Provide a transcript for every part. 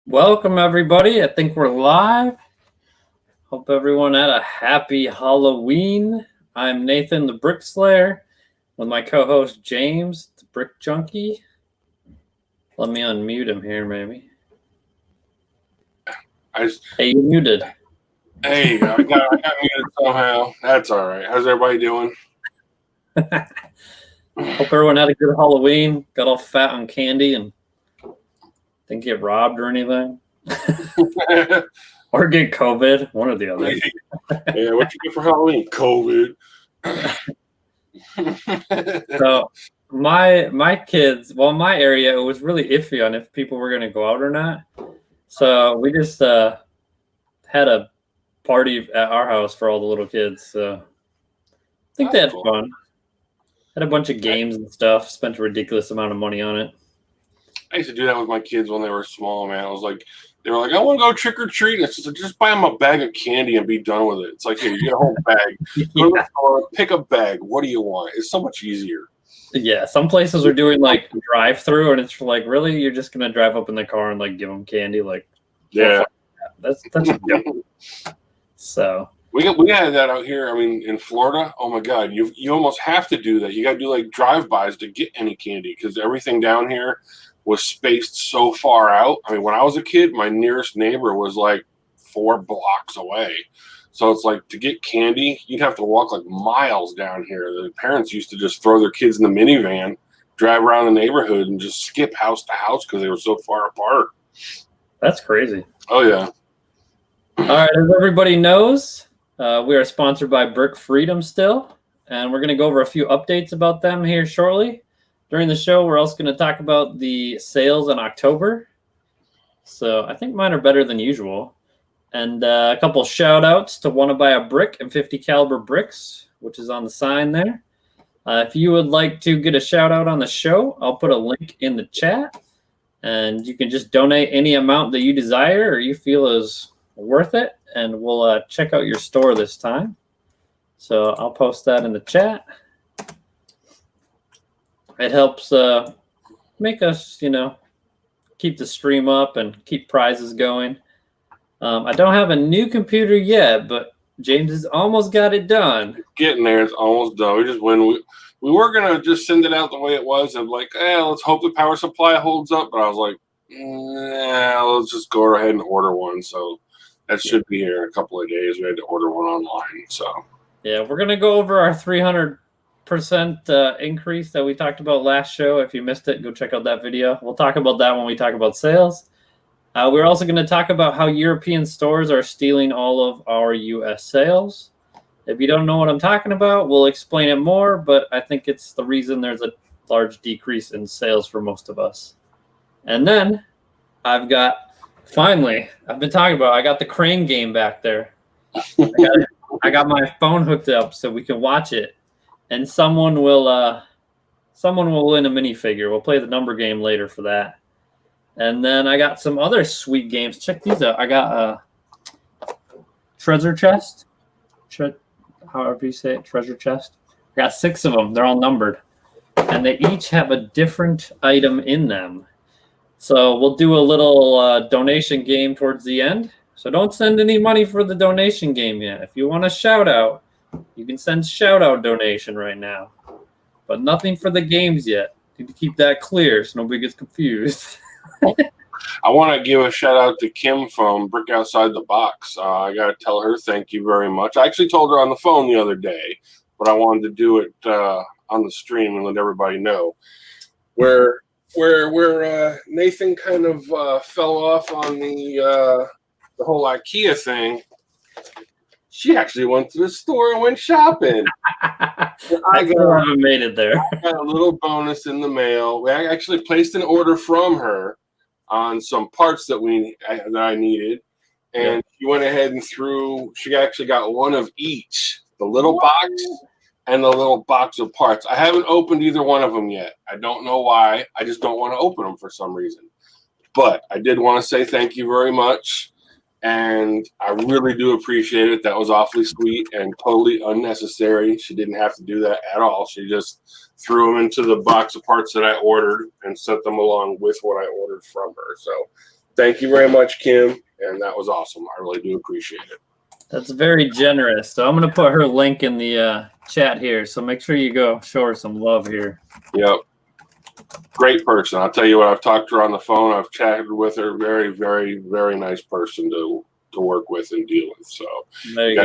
Welcome, everybody. I think we're live. Hope everyone had a happy Halloween. I'm Nathan, the Brick Slayer, with my co-host James, the Brick Junkie. Let me unmute him here, maybe. Hey, you muted. Hey, I got muted somehow. That's all right. How's everybody doing? Hope everyone had a good Halloween. Got all fat on candy and didn't get robbed or anything. Or get COVID, one or the other. Yeah, what you get for Halloween? COVID. So my kids, well, my area, it was really iffy on if people were going to go out or not. So we just had a party at our house for all the little kids. So I think they had fun. Had a bunch of games and stuff. Spent a ridiculous amount of money on it. I used to do that with my kids when they were small, man. I was like, they were like, I want to go trick or treat. It's just buy them a bag of candy and be done with it. It's like, here, you get a whole bag. Go to the store, pick a bag. What do you want? It's so much easier. Yeah, some places are doing like drive-through, and it's like, really, you're just gonna drive up in the car and like give them candy? Like, yeah, that's so. We had that out here. I mean, in Florida, oh my God, you almost have to do that. You got to do like drive-bys to get any candy because everything down here was spaced so far out. I mean, when I was a kid, my nearest neighbor was like 4 blocks away. So it's like to get candy, you'd have to walk like miles down here. The parents used to just throw their kids in the minivan, drive around the neighborhood, and just skip house to house because they were so far apart. That's crazy. Oh, yeah. All right, as everybody knows, we are sponsored by Brick Freedom still, and we're going to go over a few updates about them here shortly. During the show, we're also going to talk about the sales in October. So I think mine are better than usual. And a couple shout outs to Want to Buy a Brick and 50 caliber bricks, which is on the sign there. If you would like to get a shout out on the show, I'll put a link in the chat. And you can just donate any amount that you desire or you feel is worth it. And we'll check out your store this time. So I'll post that in the chat. It helps make us, keep the stream up and keep prizes going. I don't have a new computer yet, but James has almost got it done. It's getting there. It's almost done. We were going to just send it out the way it was and like, let's hope the power supply holds up. But I was like, let's just go ahead and order one. So that should be here in a couple of days. We had to order one online. So yeah, we're going to go over our 300% increase that we talked about last show. If you missed it, go check out that video. We'll talk about that when we talk about sales. We're also going to talk about how European stores are stealing all of our US sales. If you don't know what I'm talking about, we'll explain it more, but I think it's the reason there's a large decrease in sales for most of us. And then I've been talking about, I got the crane game back there. I got my phone hooked up so we can watch it. And someone will win a minifigure. We'll play the number game later for that. And then I got some other sweet games. Check these out. I got a treasure chest. However you say it, treasure chest. I got 6 of them. They're all numbered. And they each have a different item in them. So we'll do a little donation game towards the end. So don't send any money for the donation game yet. If you want a shout out, you can send shout out donation right now. But nothing for the games yet. Need to keep that clear so nobody gets confused. I want to give a shout out to Kim from Brick Outside the Box. I got to tell her thank you very much. I actually told her on the phone the other day, but I wanted to do it on the stream and let everybody know. Where Nathan kind of fell off on the whole IKEA thing, she actually went to the store and went shopping. I haven't made it there. I got a little bonus in the mail. I actually placed an order from her on some parts that I needed, and she went ahead and she actually got one of each, the little box and the little box of parts. I haven't opened either one of them yet. I don't know why. I just don't want to open them for some reason. But I did want to say thank you very much. And I really do appreciate it. That was awfully sweet and totally unnecessary. She didn't have to do that at all. She just threw them into the box of parts that I ordered and sent them along with what I ordered from her. So thank you very much, Kim. And that was awesome. I really do appreciate it. That's very generous. So I'm going to put her link in the chat here. So make sure you go show her some love here. Yep. Great person. I'll tell you what, I've talked to her on the phone. I've chatted with her. Very, very, very nice person to work with and deal with. So you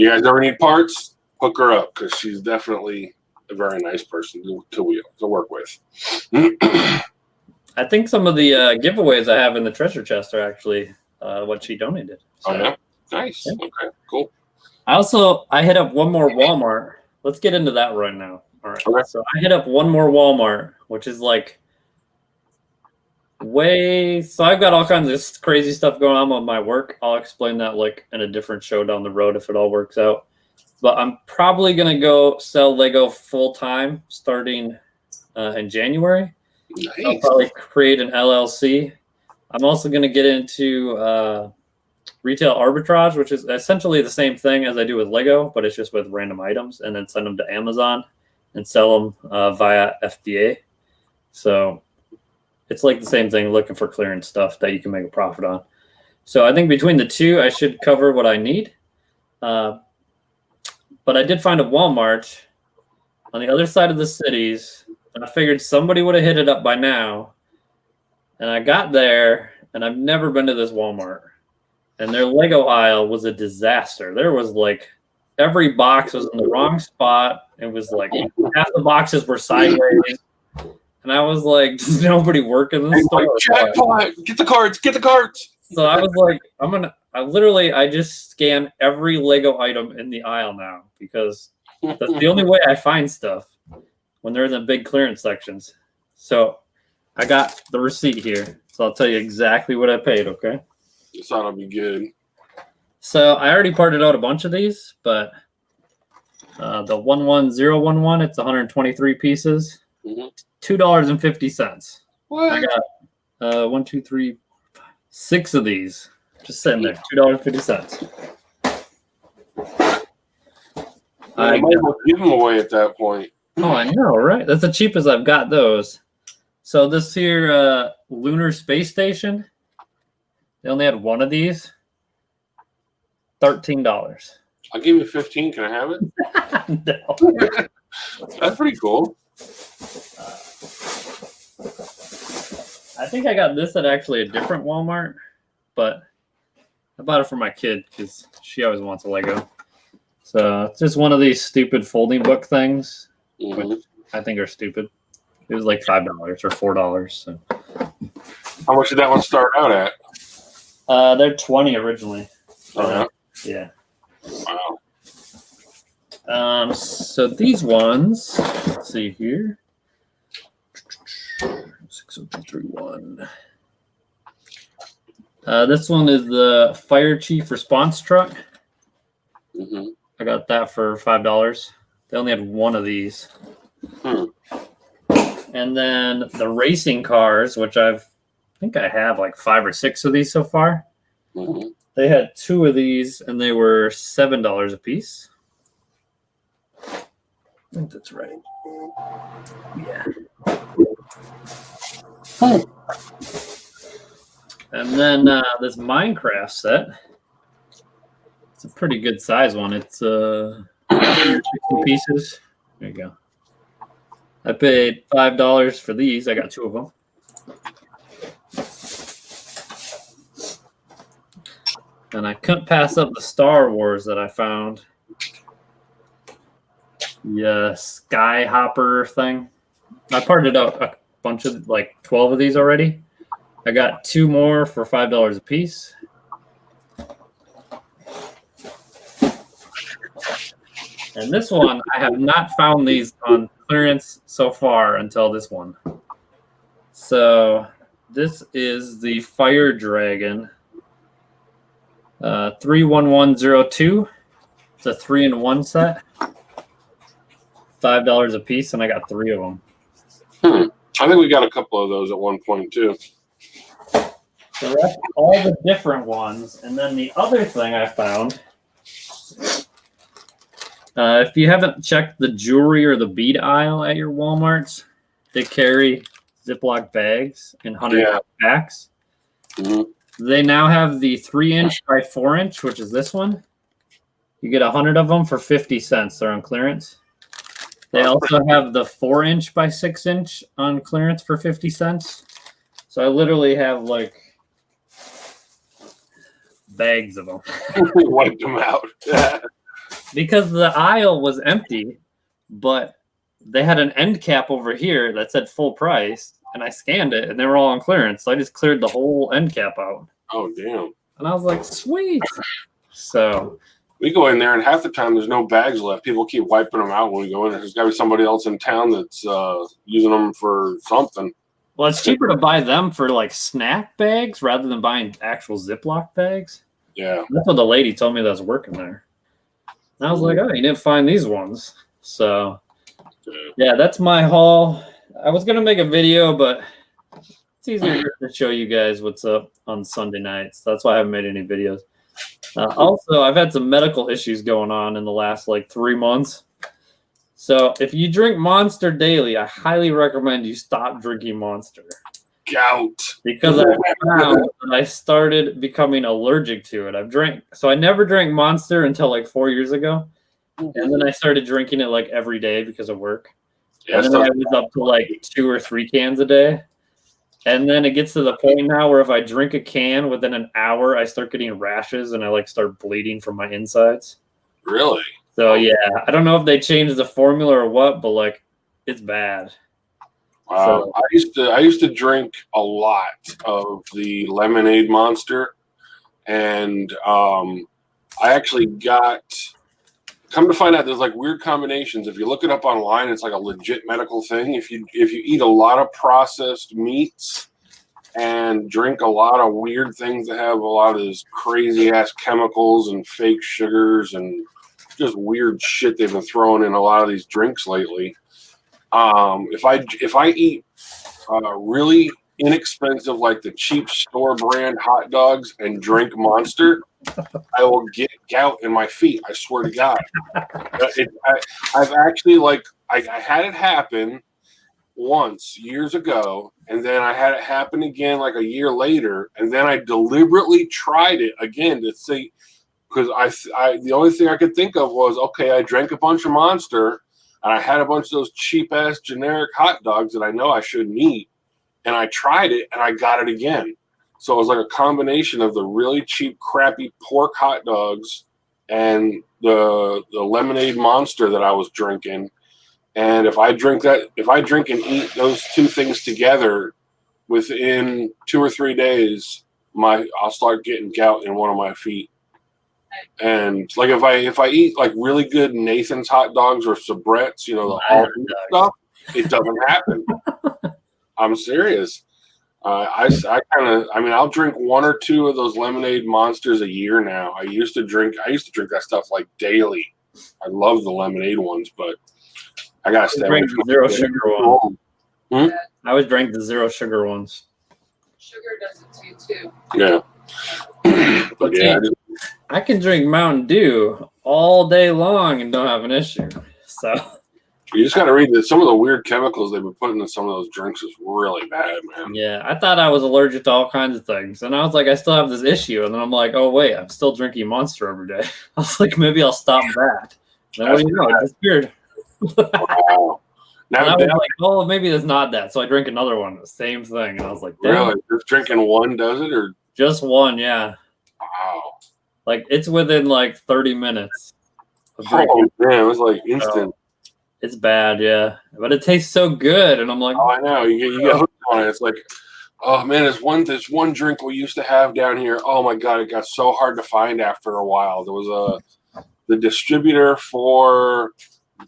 guys ever need parts, hook her up because she's definitely a very nice person to work with. I think some of the giveaways I have in the treasure chest are actually what she donated. So. Oh, yeah? Nice. Yeah. Okay, cool. I hit up one more Walmart. Let's get into that right now. All right. Okay. So I hit up one more Walmart, which is like so I've got all kinds of this crazy stuff going on with my work. I'll explain that like in a different show down the road if it all works out. But I'm probably going to go sell Lego full time starting in January. Nice. I'll probably create an LLC. I'm also going to get into retail arbitrage, which is essentially the same thing as I do with Lego, but it's just with random items, and then send them to Amazon and sell them via FBA. So it's like the same thing, looking for clearance stuff that you can make a profit on. So I think between the two, I should cover what I need. But I did find a Walmart on the other side of the cities, and I figured somebody would have hit it up by now. And I got there, and I've never been to this Walmart. And their Lego aisle was a disaster. There was like every box was in the wrong spot. It was like half the boxes were sideways. And I was like, does nobody work in this store? Jackpot! Get the cards! Get the cards! So I was like, I just scan every Lego item in the aisle now because that's the only way I find stuff when they're in the big clearance sections. So I got the receipt here. So I'll tell you exactly what I paid, okay? This ought to be good. So I already parted out a bunch of these, but the 11011, it's 123 pieces. Mm-hmm. $2.50. What? I got 1, 2, 3, 5, 6 of these just sitting there. $2.50. I might as well give them away at that point. Oh, I know, right? That's the cheapest I've got those. So this here lunar space station, they only had one of these. $13. I'll give you 15. Can I have it? No. That's pretty cool. I think I got this at actually a different Walmart, but I bought it for my kid because she always wants a Lego. So it's just one of these stupid folding book things, which I think are stupid. It was like $5 or $4. So. How much did that one start out at? They're 20 originally. Oh, yeah. Wow. So these ones, let's see here. 60231. This one is the fire chief response truck. Mm-hmm. I got that for $5. They only had one of these. And then the racing cars, which I think I have like 5 or 6 of these so far. Mm-hmm. They had 2 of these, and they were $7 a piece. I think that's right. Yeah. And then this Minecraft set. It's a pretty good size one. It's 60 pieces. There you go. I paid $5 for these. I got 2 of them. And I couldn't pass up the Star Wars that I found. The Sky Hopper thing. I parted out a bunch of, like 12 of these already. I got 2 more for $5 a piece. And this one, I have not found these on clearance so far until this one. So this is the Fire Dragon 31102. It's a 3-in-1 set. $5 a piece, and I got 3 of them. I think we got a couple of those at one point too. So that's all the different ones. And then the other thing I found, if you haven't checked the jewelry or the bead aisle at your Walmarts, they carry Ziploc bags in 100 packs. They now have the 3-inch by 4-inch, which is this one. You get 100 of them for 50 cents. They're on clearance. They also have the 4-inch by 6-inch on clearance for 50 cents. So I literally have like bags of them. Wiped them out. Because the aisle was empty, but they had an end cap over here that said full price, and I scanned it, and they were all on clearance. So I just cleared the whole end cap out. Oh, damn. And I was like, sweet. So we go in there, and half the time there's no bags left. People keep wiping them out when we go in there. There's got to be somebody else in town that's using them for something. Well, it's cheaper to buy them for like snack bags rather than buying actual Ziploc bags. Yeah. That's what the lady told me that was working there. And I was like, oh, you didn't find these ones. So, yeah, that's my haul. I was going to make a video, but it's easier to show you guys what's up on Sunday nights. That's why I haven't made any videos. Also, I've had some medical issues going on in the last like 3 months. So if you drink Monster daily, I highly recommend you stop drinking Monster. Gout. Because I found that I started becoming allergic to it. So I never drank Monster until like 4 years ago. And then I started drinking it like every day because of work. Yeah, and then I was up to like 2 or 3 cans a day. And then it gets to the point now where if I drink a can within an hour, I start getting rashes and I like start bleeding from my insides. Really? So yeah, I don't know if they changed the formula or what, but like it's bad. Wow. So, I used to drink a lot of the lemonade Monster, and I actually come to find out there's like weird combinations. If you look it up online, it's like a legit medical thing. If you eat a lot of processed meats and drink a lot of weird things that have a lot of these crazy ass chemicals and fake sugars and just weird shit they've been throwing in a lot of these drinks lately. If I eat really inexpensive, like the cheap store brand hot dogs and drink Monster, I will get gout in my feet. I swear to God. I've actually I had it happen once years ago, and then I had it happen again like a year later, and then I deliberately tried it again to see, because the only thing I could think of was, okay, I drank a bunch of Monster, and I had a bunch of those cheap ass generic hot dogs that I know I shouldn't eat, and I tried it and I got it again. So it was like a combination of the really cheap, crappy pork hot dogs and the lemonade Monster that I was drinking. And if I drink and eat those two things together, within 2 or 3 days, I'll start getting gout in one of my feet. And like if I eat like really good Nathan's hot dogs or Sabrettes, the all stuff, it doesn't happen. I'm serious. I'll drink 1 or 2 of those lemonade Monsters a year now. I used to drink that stuff like daily. I love the lemonade ones, but I gotta stay away from the zero sugar one. Hmm? I always drank the zero sugar ones. Sugar does it too. Yeah. But yeah, I can drink Mountain Dew all day long and don't have an issue. So you just got to read that some of the weird chemicals they've been putting in some of those drinks is really bad, man. Yeah, I thought I was allergic to all kinds of things. And I was like, I still have this issue. And then I'm like, oh, wait, I'm still drinking Monster every day. I was like, maybe I'll stop that. And then what do you know? It disappeared. Wow. Now I was like, oh, maybe it's not that. So I drink another one, the same thing. And I was like, really? Just drinking one does it, or just one? Yeah. Wow. Like it's within like 30 minutes. Oh man, it was like instant. It's bad, yeah, but it tastes so good, and I'm like, oh, I know. You get hooked on it. It's like, oh man, there's one drink we used to have down here. Oh my God, it got so hard to find after a while. There was the distributor for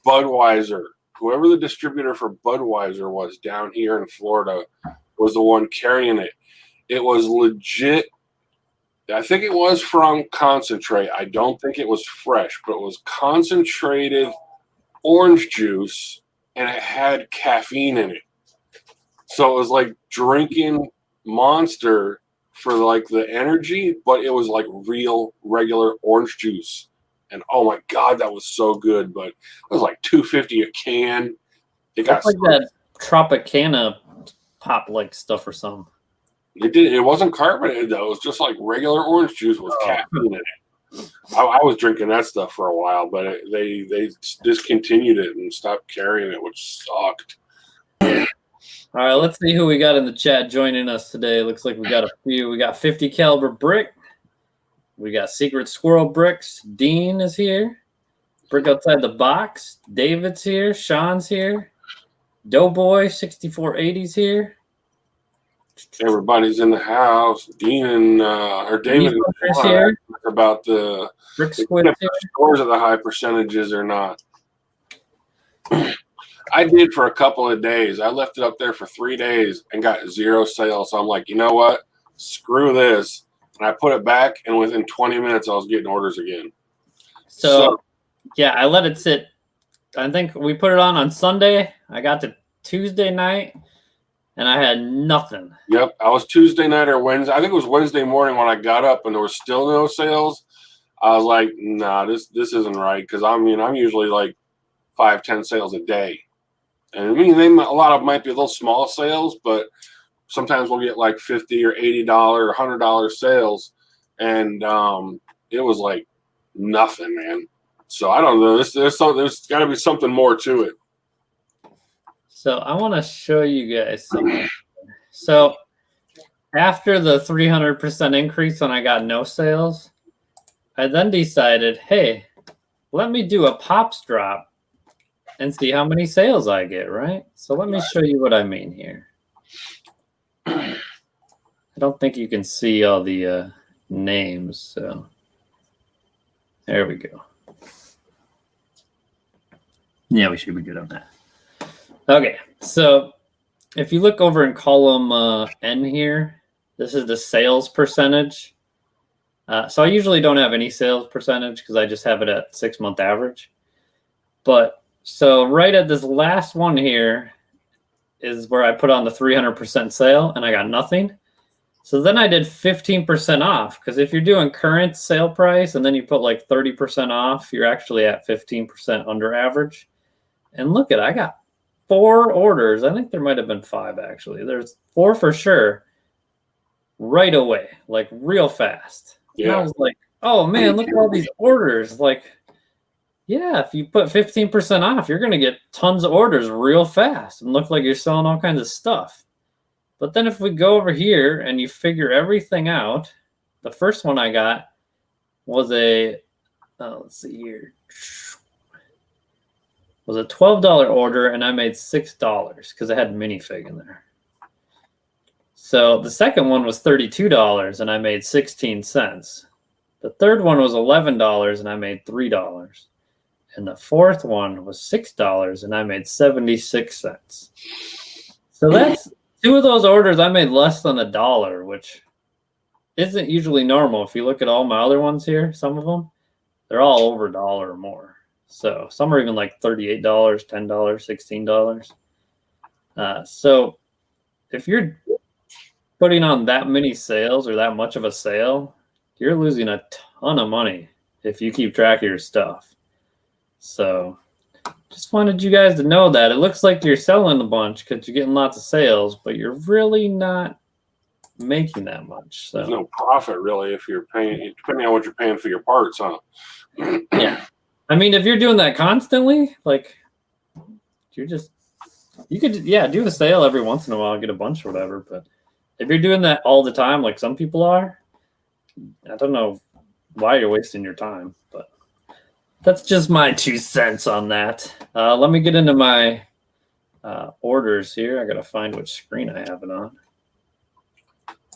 Budweiser. Whoever the distributor for Budweiser was down here in Florida was the one carrying it. It was legit. I think it was from concentrate. I don't think it was fresh, but it was concentrated orange juice, and it had caffeine in it. So it was like drinking Monster for like the energy, but it was like real regular orange juice. And oh my God, that was so good. But it was like $2.50 a can. It got like that Tropicana pop like stuff or something. It wasn't carbonated though. It was just like regular orange juice with caffeine in it. I was drinking that stuff for a while, but they discontinued it and stopped carrying it, which sucked. All right, let's see who we got in the chat joining us today. Looks like we got a few. We got 50 caliber brick. We got Secret Squirrel Bricks. Dean is here. Brick Outside the Box. David's here. Sean's here. Doughboy 6480's here. Everybody's in the house. Dean and or David is here. About the Brick Squid scores of the high percentages or not. I did for a couple of days. I left it up there for 3 days and got 0 sales. So I'm like, you know what? Screw this. And I put it back, and within 20 minutes, I was getting orders again. So yeah, I let it sit. I think we put it on Sunday. I got to Tuesday night, and I had nothing. Yep, I was Tuesday night or Wednesday. I think it was Wednesday morning when I got up, and there was still no sales. I was like, nah, this isn't right, because I'm usually like 5-10 sales a day. And I mean, a lot of them might be little small sales, but sometimes we'll get like $50 or $80 or $100 sales, and it was like nothing, man. So I don't know. There's got to be something more to it. So I want to show you guys something. So after the 300% increase when I got no sales, I then decided, hey, let me do a pops drop and see how many sales I get, right? So let me show you what I mean here. I don't think you can see all the names, so there we go. Yeah, we should be good on that. Okay, so if you look over in column N here, this is the sales percentage. So I usually don't have any sales percentage because I just have it at 6-month average. But so right at this last one here is where I put on the 300% sale, and I got nothing. So then I did 15% off, because if you're doing current sale price and then you put like 30% off, you're actually at 15% under average. And look I got 4 orders. I think there might have been 5 actually. There's 4 for sure right away, like real fast. Yeah. And I was like, oh man, look at all these orders. Like, yeah, if you put 15% off, you're going to get tons of orders real fast and look like you're selling all kinds of stuff. But then if we go over here and you figure everything out, the first one I got was let's see here, was a $12 order, and I made $6 because I had minifig in there. So the second one was $32, and I made 16 cents. The third one was $11, and I made $3. And the fourth one was $6, and I made 76 cents. So that's 2 of those orders I made less than $1, which isn't usually normal. If you look at all my other ones here, some of them, they're all over $1 or more. So some are even like $38, $10, $16. So if you're putting on that many sales or that much of a sale, you're losing a ton of money if you keep track of your stuff. So just wanted you guys to know that. It looks like you're selling a bunch because you're getting lots of sales, but you're really not making that much. So there's no profit really if you're paying, depending on what you're paying for your parts, huh? Yeah. I mean, if you're doing that constantly, like you could do a sale every once in a while, get a bunch or whatever. But if you're doing that all the time, like some people are, I don't know why you're wasting your time, but that's just my 2 cents on that. Let me get into my orders here. I got to find which screen I have it on.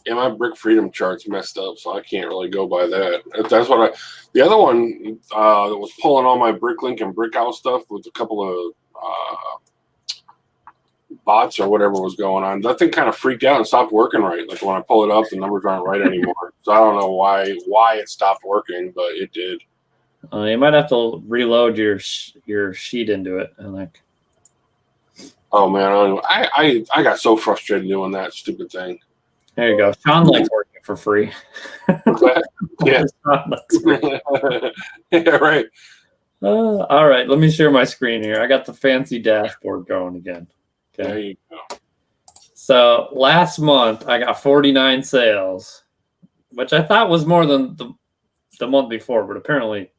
Yeah, my Brick Freedom chart's messed up, so I can't really go by that. That's what the other one that was pulling all my Bricklink and Brickout stuff with a couple of bots or whatever was going on. That thing kind of freaked out and stopped working right. Like when I pull it up, the numbers aren't right anymore. So I don't know why it stopped working, but it did. You might have to reload your sheet into it. And like, oh man, I got so frustrated doing that stupid thing. There you go. Sean likes working for free. Yeah. Yeah, right. All right, let me share my screen here. I got the fancy dashboard going again. Okay. There you go. So last month I got 49 sales, which I thought was more than the month before, but apparently,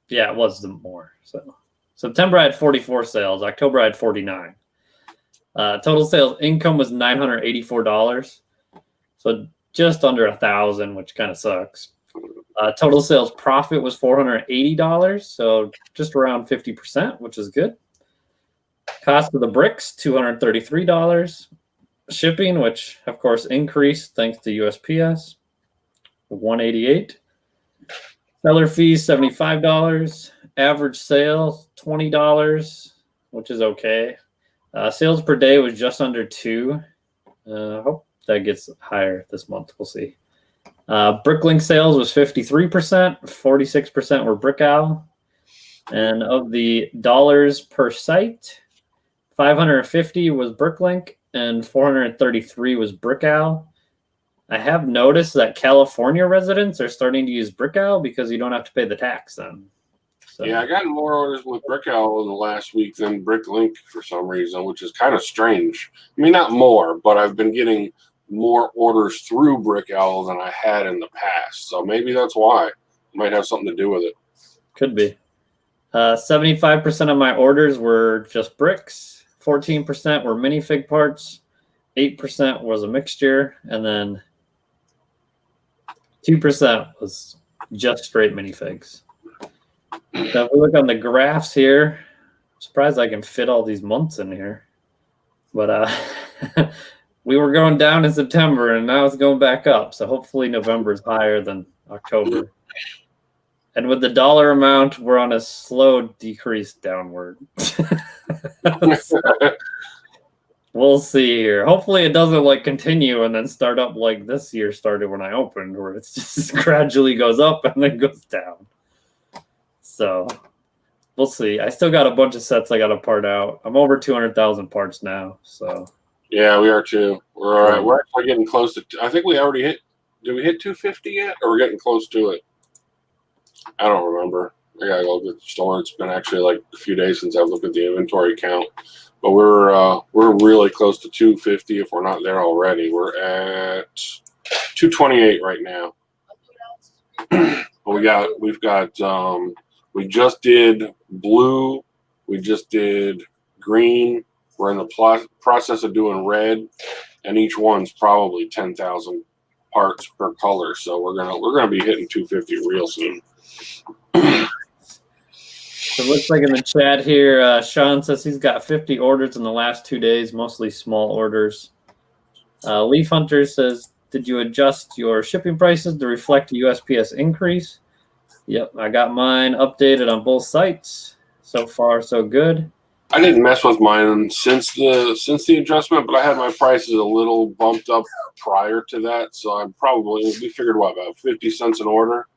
yeah, it was more. So September I had 44 sales. October I had 49. Total sales income was $984. So just under 1,000, which kind of sucks. Total sales profit was $480, so just around 50%, which is good. Cost of the bricks, $233. Shipping, which of course increased thanks to USPS, $188. Seller fees, $75. Average sale, $20, which is okay. Sales per day was just under 2. Hope that gets higher this month. We'll see. Bricklink sales was 53%, 46% were Brick Owl. And of the dollars per site, 550 was Bricklink and 433 was Brick Owl. I have noticed that California residents are starting to use Brick Owl because you don't have to pay the tax then. So. Yeah, I got more orders with Brick Owl in the last week than Bricklink for some reason, which is kind of strange. I mean, not more, but I've been getting more orders through Brick Owl than I had in the past. So maybe that's why. It might have something to do with it. Could be. 75% of my orders were just bricks. 14% were minifig parts. 8% was a mixture. And then 2% was just straight minifigs. So if we look on the graphs here, I'm surprised I can fit all these months in here. But we were going down in September, and now it's going back up. So hopefully November is higher than October. And with the dollar amount, we're on a slow decrease downward. So, we'll see here. Hopefully it doesn't like continue and then start up like this year started when I opened, where it just gradually goes up and then goes down. So we'll see. I still got a bunch of sets I got to part out. I'm over 200,000 parts now. So yeah, we are too. We're all right. We're actually getting close to. I think we already hit. Did we hit 250 yet? Or we're getting close to it? I don't remember. I gotta go to the store. It's been actually like a few days since I've looked at the inventory count. But we're really close to 250 if we're not there already. We're at 228 right now. We just did blue. We just did green. We're in the process of doing red, and each one's probably 10,000 parts per color. So we're gonna be hitting 250 real soon. So it looks like in the chat here, Sean says he's got 50 orders in the last 2 days, mostly small orders. Leaf Hunter says, did you adjust your shipping prices to reflect the USPS increase? Yep, I got mine updated on both sites. So far, so good. I didn't mess with mine since the adjustment, but I had my prices a little bumped up prior to that. So we figured about 50 cents an order.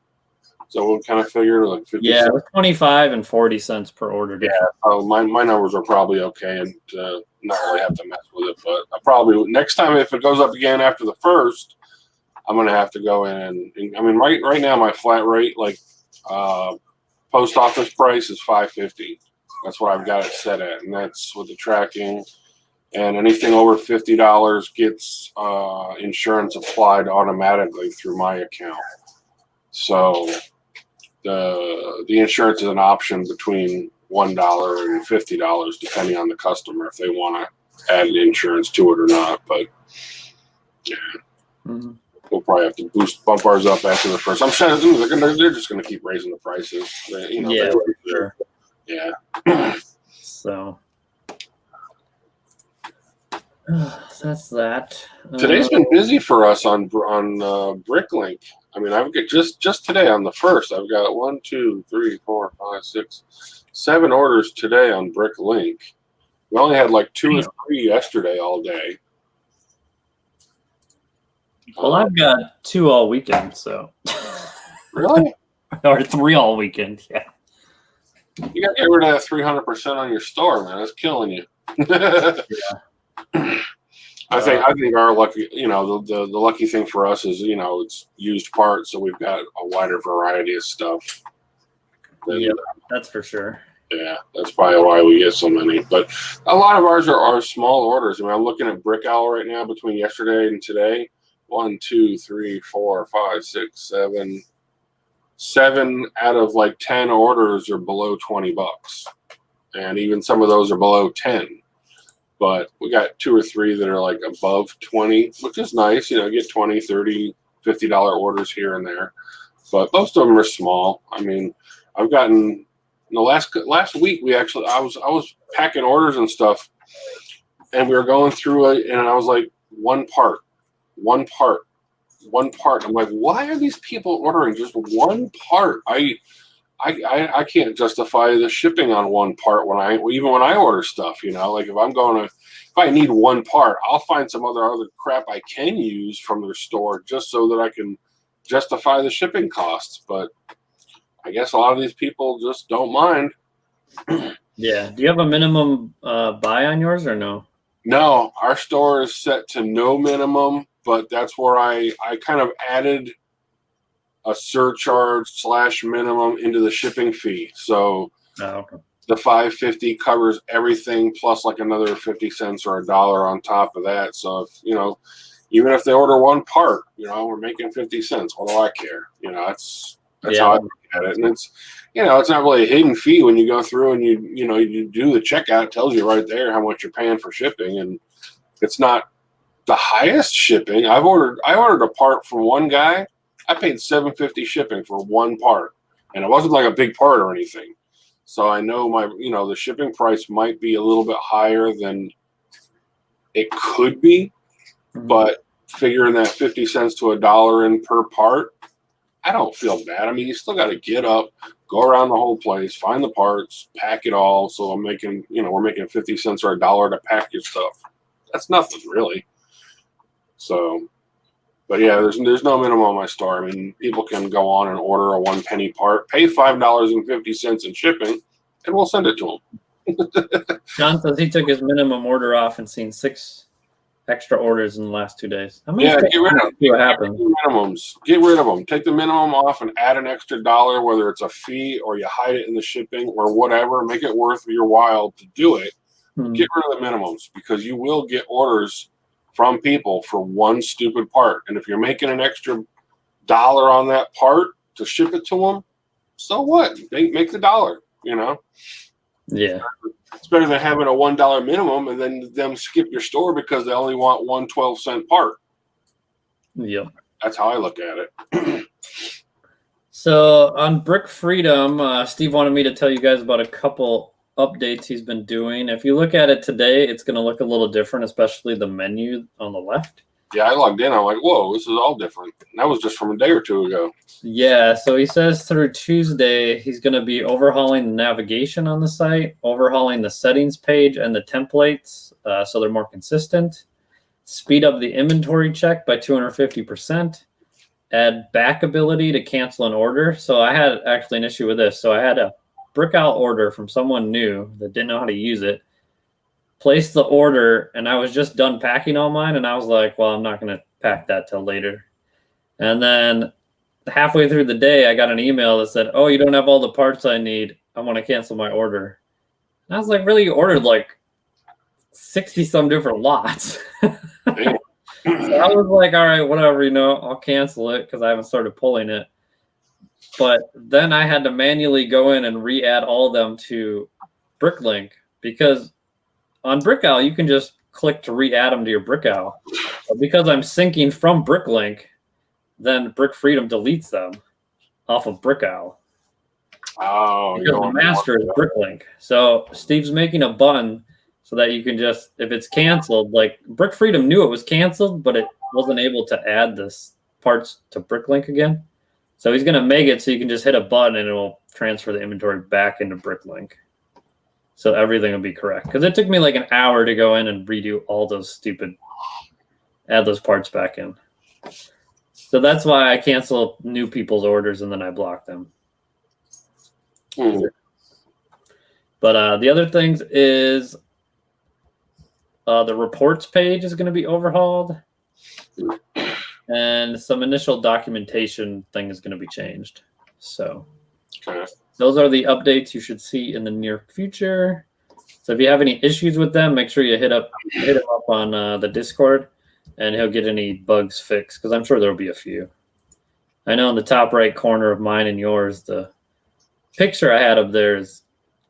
So we kind of figured like 50 Yeah, cents. it was 25 and 40 cents per order. Yeah, so my numbers are probably okay and not really have to mess with it. But I probably next time if it goes up again after the first, I'm gonna have to go in and I mean right now my flat rate post office price is $5.50. That's what I've got it set at, and that's with the tracking. And anything over $50 gets insurance applied automatically through my account. So the insurance is an option between $1 and $50 depending on the customer if they want to add insurance to it or not. But yeah, we'll probably have to bump ours up after the first. I'm sure they're just going to keep raising the prices. Sure. Yeah. So that's that. Today's been busy for us on Bricklink. I mean, I've got just today on the first, I've got 1, 2, 3, 4, 5, 6, 7 orders today on Bricklink. We only had like 2 or 3 yesterday all day. Well, I've got 2 all weekend, so really, or 3 all weekend. Yeah. You got to get rid of that 300% on your store, man. That's killing you. Yeah. I think our lucky, the lucky thing for us is, it's used parts, so we've got a wider variety of stuff. Yeah, that's for sure. Yeah, that's probably why we get so many. But a lot of ours are small orders. I mean, I'm looking at Brick Owl right now between yesterday and today. 1, 2, 3, 4, 5, 6, 7. 7 out of like 10 orders are below $20. And even some of those are below 10. But we got 2 or 3 that are like above 20, which is nice. You know, get 20, 30, $50 orders here and there. But most of them are small. I mean, I've gotten the last week I was packing orders and stuff, and we were going through it, and I was like, one part. I'm like, why are these people ordering just one part? I can't justify the shipping on one part even when I order stuff. You know, like if I need one part, I'll find some other crap I can use from their store just so that I can justify the shipping costs. But I guess a lot of these people just don't mind. Yeah. Do you have a minimum buy on yours or no? No, our store is set to no minimum, but that's where I kind of added a surcharge / minimum into the shipping fee. So okay. The $5.50 covers everything plus like another 50 cents or $1 on top of that. So if, you know, even if they order one part, you know, we're making 50 cents. What do I care? You know, that's how I look at it. And it's, you know, it's not really a hidden fee when you go through and you do the checkout. It tells you right there how much you're paying for shipping, and it's not the highest shipping. I ordered a part from one guy. I paid $7.50 shipping for one part, and it wasn't like a big part or anything. So I know the shipping price might be a little bit higher than it could be, but figuring that 50 cents to $1 in per part, I don't feel bad. I mean, you still got to get up, go around the whole place, find the parts, pack it all. So we're making 50 cents or $1 to pack your stuff. That's nothing really. So, but yeah, there's no minimum on my store. I mean, people can go on and order a 1 penny part, pay $5.50 in shipping, and we'll send it to them. John says he took his minimum order off and seen 6 extra orders in the last 2 days. Yeah, get rid of them. See what happens. Minimums. Get rid of them. Take the minimum off and add an extra $1, whether it's a fee or you hide it in the shipping or whatever. Make it worth your while to do it. Get rid of the minimums, because you will get orders from people for one stupid part. And if you're making an extra $1 on that part to ship it to them, so what? Make the $1, you know? Yeah. It's better than having a $1 minimum and then them skip your store because they only want one 12-cent part. Yep. That's how I look at it. So on Brick Freedom, Steve wanted me to tell you guys about a couple updates he's been doing. If you look at it today, it's going to look a little different, especially the menu on the left. Yeah, I logged in. I'm like, whoa, this is all different. That was just from a day or two ago. Yeah, so he says through Tuesday, he's going to be overhauling the navigation on the site, overhauling the settings page and the templates so they're more consistent, speed up the inventory check by 250%, add back ability to cancel an order. So I had actually an issue with this. So I had a Brick Out order from someone new that didn't know how to use it. Placed the order, and I was just done packing all mine, and I was like, well, I'm not going to pack that till later. And then halfway through the day, I got an email that said, oh, you don't have all the parts I need. I want to cancel my order. And I was like, really? You ordered like 60-some different lots. So I was like, all right, whatever, I'll cancel it because I haven't started pulling it. But then I had to manually go in and re-add all of them to Bricklink, because on Brick Owl, you can just click to re-add them to your Brick Owl. But because I'm syncing from Bricklink, then Brick Freedom deletes them off of Brick Owl. Oh, because the master is Bricklink. So Steve's making a button so that you can just, if it's canceled, like Brick Freedom knew it was canceled, but it wasn't able to add this parts to Bricklink again. So he's going to make it so you can just hit a button and it will transfer the inventory back into Bricklink. So everything will be correct. Because it took me like an hour to go in and redo all those add those parts back in. So that's why I cancel new people's orders and then I block them. But the other things is the reports page is going to be overhauled. And some initial documentation thing is going to be changed. So. Okay. those are the updates you should see in the near future. So if you have any issues with them, make sure you hit him up on the Discord, and he'll get any bugs fixed, because I'm sure there'll be a few. I know in the top right corner of mine and yours, the picture I had up there is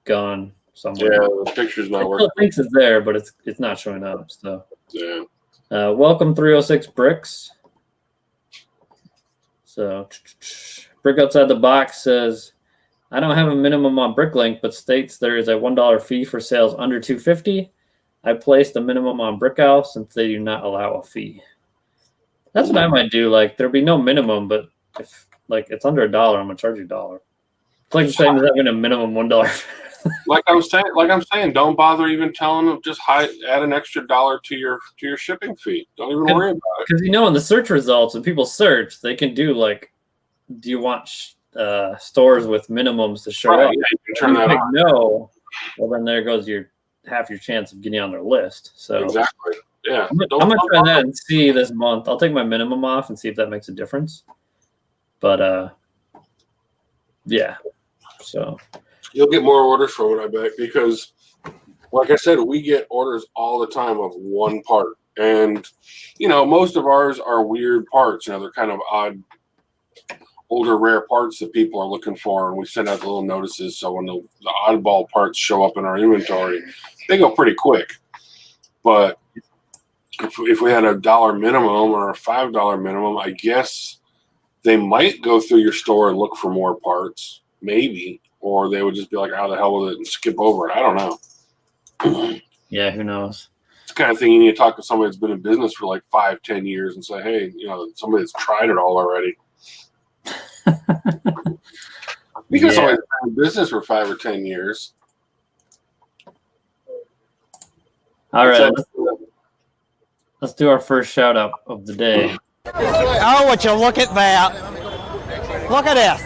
gone somewhere. Yeah, the picture's not working. It thinks it's there, but it's not showing up. So Yeah. welcome 306 Bricks. So Brick Outside the Box says, I don't have a minimum on Bricklink, but states there is a $1 fee for sales under $250. I placed a minimum on Brickout since they do not allow a fee. That's what I might do. Like, there'll be no minimum, but if like it's under $1, I'm gonna charge you $1. It's like the same as having a minimum $1. Like I'm saying, don't bother even telling them. Just add an extra $1 to your shipping fee. Don't even worry about it. Because in the search results, when people search, they can do like, do you want stores with minimums to show up? Yeah, you can turn that on. No, well then there goes half your chance of getting on their list. So exactly. Yeah. I'm gonna try that and see this month. I'll take my minimum off and see if that makes a difference. But yeah. So you'll get more orders from it, I bet, because like I said, we get orders all the time of one part. And most of ours are weird parts. They're kind of odd, older, rare parts that people are looking for, and we send out the little notices. So when the oddball parts show up in our inventory, they go pretty quick. But if we had a $1 minimum or a $5 minimum, I guess they might go through your store and look for more parts, maybe, or they would just be like, "How the hell with it," and skip over it. I don't know. Yeah, who knows? It's the kind of thing you need to talk to somebody that's been in business for like 5-10 years and say, "Hey, somebody that's tried it all already." Because somebody's been in business for 5 or 10 years. All right, let's do our first shout out of the day. Oh, would you look at that? Look at this.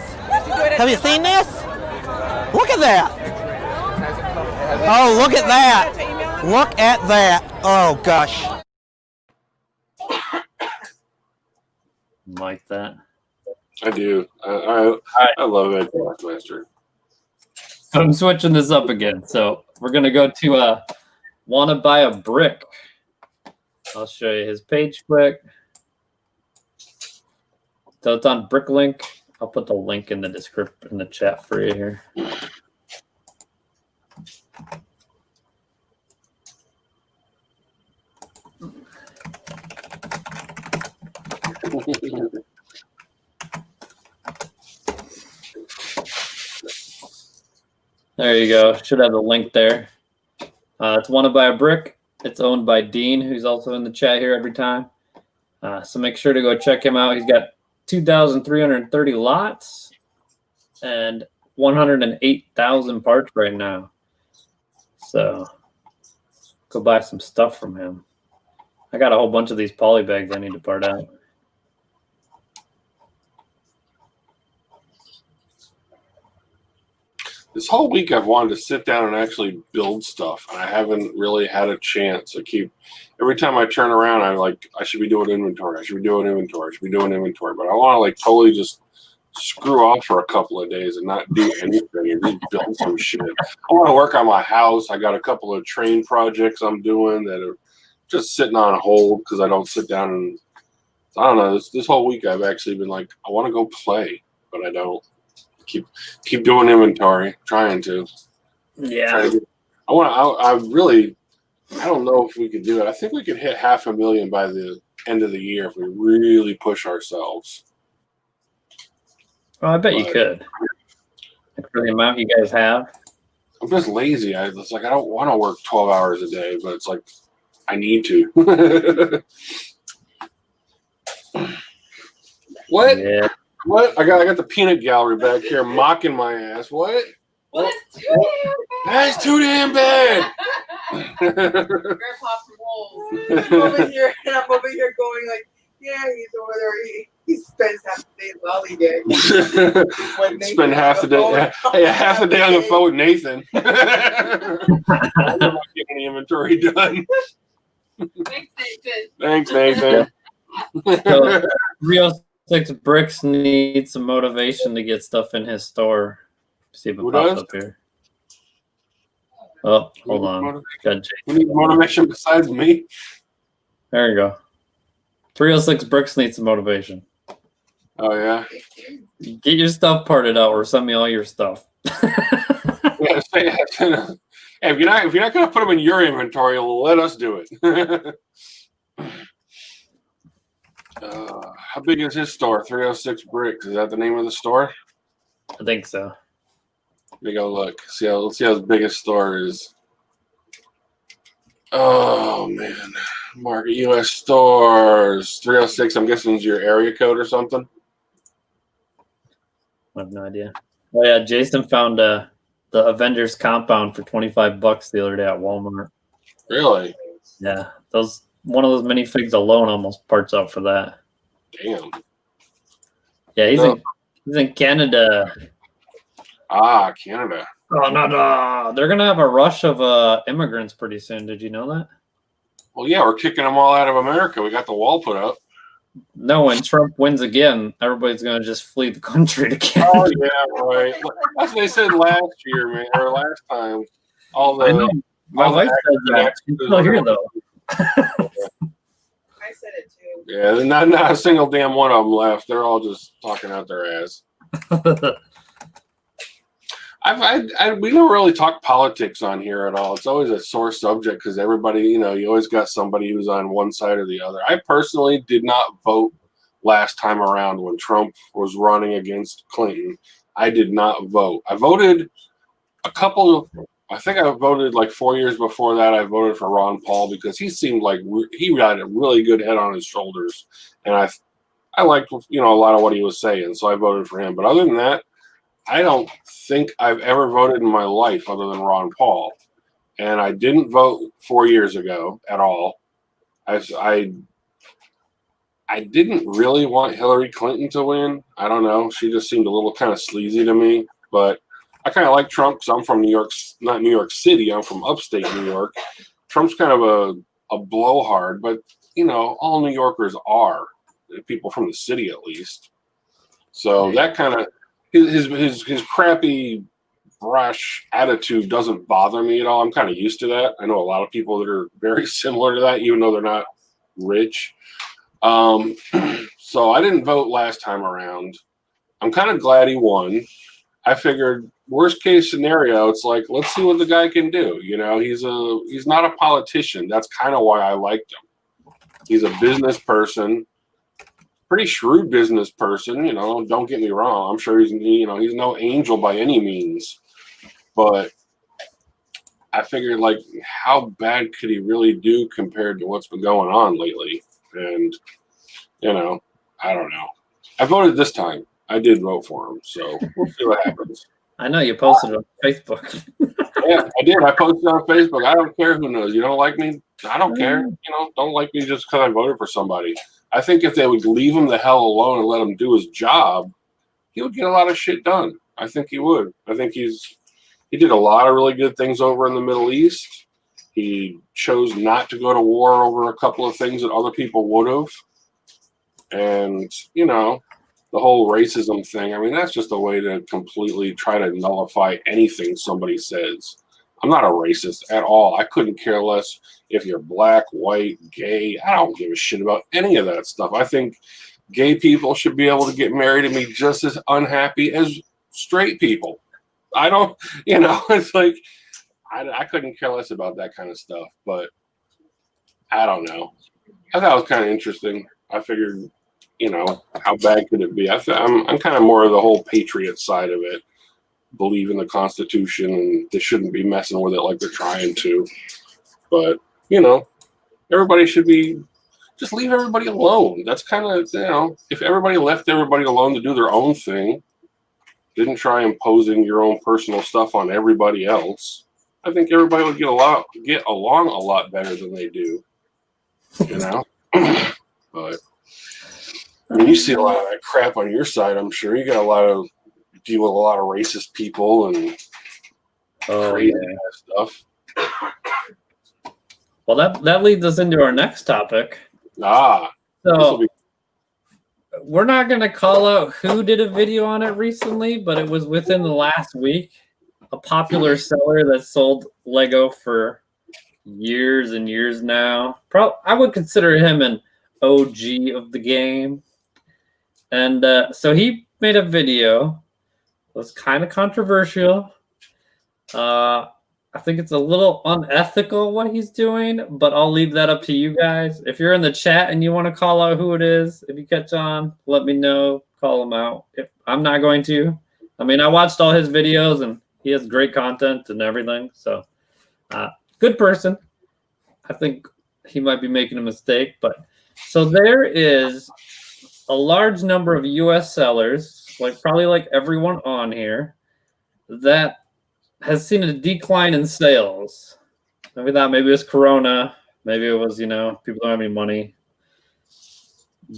Have you seen this? Look at that. Oh, look at that. Look at that. Oh, gosh. Like that. I do. I love that Master. I'm switching this up again. So we're going to go to Want to Buy a Brick. I'll show you his page quick. So it's on Bricklink. I'll put the link in the description in the chat for you here. There you go. Should have the link there. It's Want to Buy a Brick. It's owned by Dean, who's also in the chat here every time. So make sure to go check him out. He's got 2,330 lots and 108,000 parts right now. So go buy some stuff from him. I got a whole bunch of these poly bags I need to part out. This whole week I've wanted to sit down and actually build stuff, and I haven't really had a chance. Every time I turn around, I should be doing inventory. I should be doing inventory. I should be doing inventory. But I want to totally just screw off for a couple of days and not do anything and just build some shit. I want to work on my house. I got a couple of train projects I'm doing that are just sitting on hold because I don't sit down and I don't know. This whole week I've actually been like, I want to go play, but I don't. Keep doing inventory, trying to. Yeah. I don't know if we could do it. I think we could hit 500,000 by the end of the year if we really push ourselves. Oh, I bet you could. Like for the amount you guys have. I'm just lazy. It's like I don't want to work 12 hours a day, but it's like I need to. What? Yeah. What? I got the peanut gallery back here mocking my ass. What? Well, that's too damn bad. That's too damn bad. Grandpa from Wolves. I'm over here going like, yeah, he's over there. He spends half the day lollygagging. Spend half the day. Hey, half the day on the phone with Nathan. I'm not getting the inventory done. Thanks, Nathan. Thanks, Nathan. So 306 Bricks needs some motivation to get stuff in his store See if it Who pops does? up here. Oh, hold on. Got Who needs motivation besides me? There you go. 306 Bricks needs some motivation. Oh yeah. Get your stuff parted out, or send me all your stuff. Yeah, hey, if you're not gonna put them in your inventory, let us do it. How big is his store? 306 Bricks. Is that the name of the store? I think so. Let me go look. Let's see how his biggest store is. Oh man, Market U.S. stores 306. I'm guessing is your area code or something. I have no idea. Oh yeah, Jason found the Avengers compound for $25 the other day at Walmart. Really? Yeah, one of those minifigs alone almost parts out for that. Damn. Yeah, he's in Canada. Ah, Canada. Oh no! They're gonna have a rush of immigrants pretty soon. Did you know that? Well, yeah, we're kicking them all out of America. We got the wall put up. No, when Trump wins again, everybody's gonna just flee the country to Canada. Oh yeah, right. That's what they said last year, man, or last time. I know. My wife said that. She's still here though. I said it too. Yeah, not a single damn one of them left. They're all just talking out their ass. We don't really talk politics on here at all. It's always a sore subject because everybody, you always got somebody who's on one side or the other. I personally did not vote last time around when Trump was running against Clinton. I did not vote. I voted I think I voted like 4 years before that. I voted for Ron Paul because he seemed like he had a really good head on his shoulders. And I liked, a lot of what he was saying. So I voted for him. But other than that, I don't think I've ever voted in my life other than Ron Paul. And I didn't vote 4 years ago at all. I didn't really want Hillary Clinton to win. I don't know. She just seemed a little kind of sleazy to me. But I kind of like Trump because I'm from New York, not New York City. I'm from upstate New York. Trump's kind of a blowhard, but, all New Yorkers are. People from the city, at least. So that kind of... His crappy, brash attitude doesn't bother me at all. I'm kind of used to that. I know a lot of people that are very similar to that, even though they're not rich. So I didn't vote last time around. I'm kind of glad he won. I figured worst case scenario, it's like, let's see what the guy can do. He's not a politician. That's kind of why I liked him. He's a business person. Pretty shrewd business person, don't get me wrong. I'm sure he's no angel by any means, but I figured like how bad could he really do compared to what's been going on lately? And, I don't know. I voted this time. I did vote for him. So we'll see what happens. I know you posted it on Facebook. Yeah, I did. I posted on Facebook. I don't care who knows. You don't like me? I don't care. Don't like me just because I voted for somebody. I think if they would leave him the hell alone and let him do his job, he would get a lot of shit done. I think he would. I think he did a lot of really good things over in the Middle East. He chose not to go to war over a couple of things that other people would have. And, the whole racism thing, I mean, that's just a way to completely try to nullify anything somebody says. I'm not a racist at all. I couldn't care less if you're black, white, gay. I don't give a shit about any of that stuff. I think gay people should be able to get married and be just as unhappy as straight people. I don't, it's like, I couldn't care less about that kind of stuff, but I don't know. I thought it was kind of interesting. I figured, how bad could it be? I'm kind of more of the whole patriot side of it. Believe in the Constitution and they shouldn't be messing with it like they're trying to. But, everybody should just leave everybody alone. That's kind of, if everybody left everybody alone to do their own thing, didn't try imposing your own personal stuff on everybody else, I think everybody would get along a lot better than they do. But I mean, you see a lot of that crap on your side, I'm sure. You got deal with a lot of racist people and crazy stuff. Well, that leads us into our next topic. So we're not going to call out who did a video on it recently, but it was within the last week. A popular seller that sold Lego for years and years now. I would consider him an OG of the game. And so he made a video. It was kind of controversial. I think it's a little unethical what he's doing, but I'll leave that up to you guys. If you're in the chat and you want to call out who it is, if you catch on, let me know. Call him out. If I'm not going to. I mean, I watched all his videos, and he has great content and everything. So, good person. I think he might be making a mistake. But so there is a large number of U.S. sellers, probably like everyone on here, that has seen a decline in sales. Maybe it was Corona. Maybe it was, people don't have any money.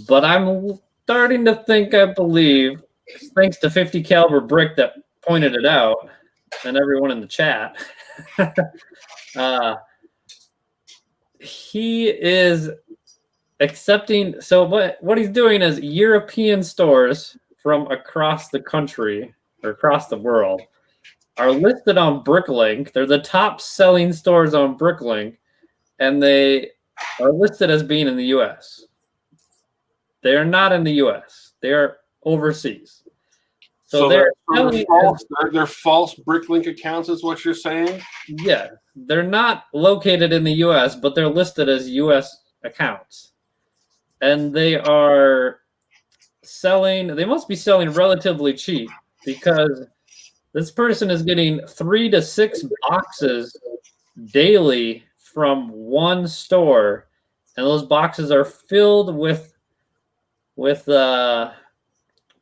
But I'm starting to think, I believe, thanks to 50 caliber Brick that pointed it out, and everyone in the chat, he is accepting. So what he's doing is European stores from across the country or across the world are listed on Bricklink. They're the top selling stores on Bricklink, and they are listed as being in the U.S. They are not in the U.S. They are overseas. So they're false Bricklink accounts is what you're saying? Yeah. They're not located in the U.S., but they're listed as U.S. accounts. And they are they must be selling relatively cheap, because this person is getting 3 to 6 boxes daily from one store, and those boxes are filled with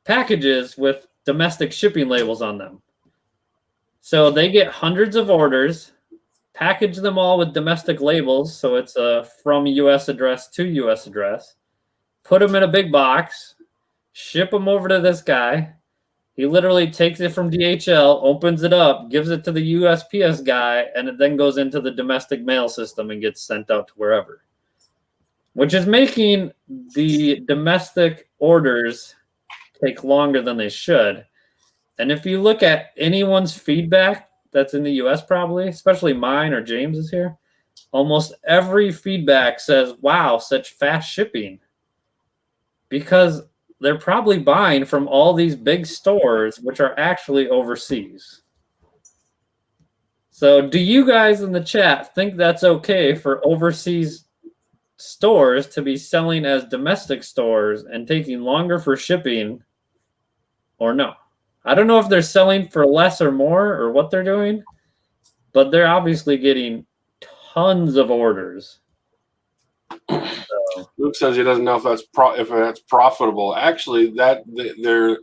packages with domestic shipping labels on them. So they get hundreds of orders, package them all with domestic labels, so it's from U.S. address to U.S. address, put them in a big box, ship them over to this guy. He literally takes it from DHL, opens it up, gives it to the USPS guy, and it then goes into the domestic mail system and gets sent out to wherever, which is making the domestic orders take longer than they should. And if you look at anyone's feedback that's in the US, probably, especially mine or James's here, almost every feedback says, wow, such fast shipping. Because they're probably buying from all these big stores, which are actually overseas. So do you guys in the chat think that's okay for overseas stores to be selling as domestic stores and taking longer for shipping, or no? I don't know if they're selling for less or more or what they're doing, but they're obviously getting tons of orders. So. Luke says he doesn't know if that's profitable. Actually, the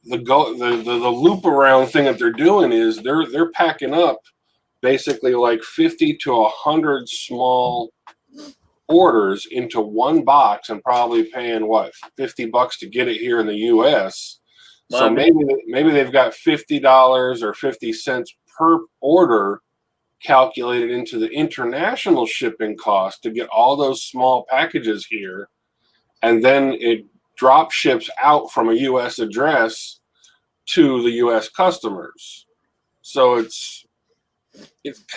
loop around thing that they're doing is they're packing up basically like 50 to 100 small orders into one box and probably paying what, $50 to get it here in the U.S. So maybe they've got $50 or 50 cents per order calculated into the international shipping cost to get all those small packages here, and then it drop ships out from a U.S. address to the U.S. customers. So it's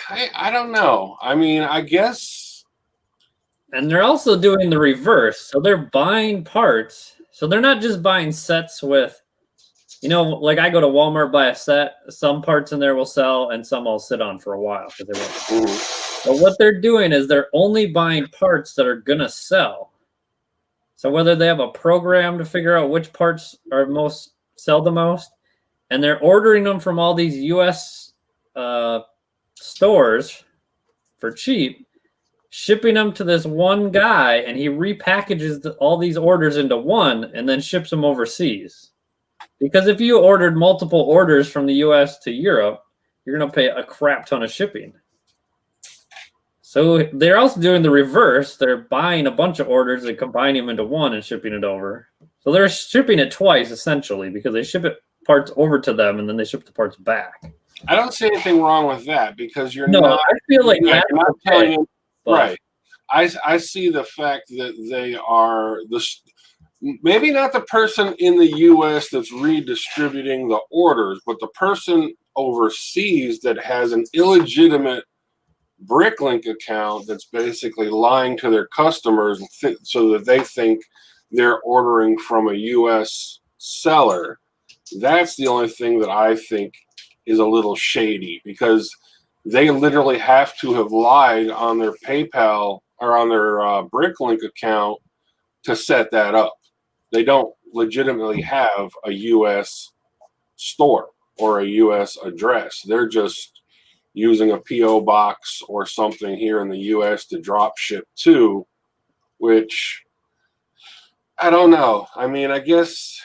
I don't know. I mean, I guess. And they're also doing the reverse. So they're buying parts. So they're not just buying sets with, like I go to Walmart, buy a set. Some parts in there will sell, and some I'll sit on for a while because they won't. But what they're doing is they're only buying parts that are gonna sell. So whether they have a program to figure out which parts are sell the most, and they're ordering them from all these U.S. Stores for cheap, shipping them to this one guy, and he repackages all these orders into one and then ships them overseas. Because if you ordered multiple orders from the U.S. to Europe, you're going to pay a crap ton of shipping. So they're also doing the reverse. They're buying a bunch of orders and combining them into one and shipping it over. So they're shipping it twice, essentially, because they ship parts over to them and then they ship the parts back. I don't see anything wrong with that, because you're I feel like that's not okay, telling you, but. right. I see the fact that they are maybe not the person in the U.S. that's redistributing the orders, but the person overseas that has an illegitimate Bricklink account that's basically lying to their customers so that they think they're ordering from a U.S. seller. That's the only thing that I think is a little shady, because they literally have to have lied on their PayPal or on their Bricklink account to set that up. They don't legitimately have a U.S. store or a U.S. address. They're just using a P.O. box or something here in the U.S. to drop ship to, which I don't know. I mean, I guess.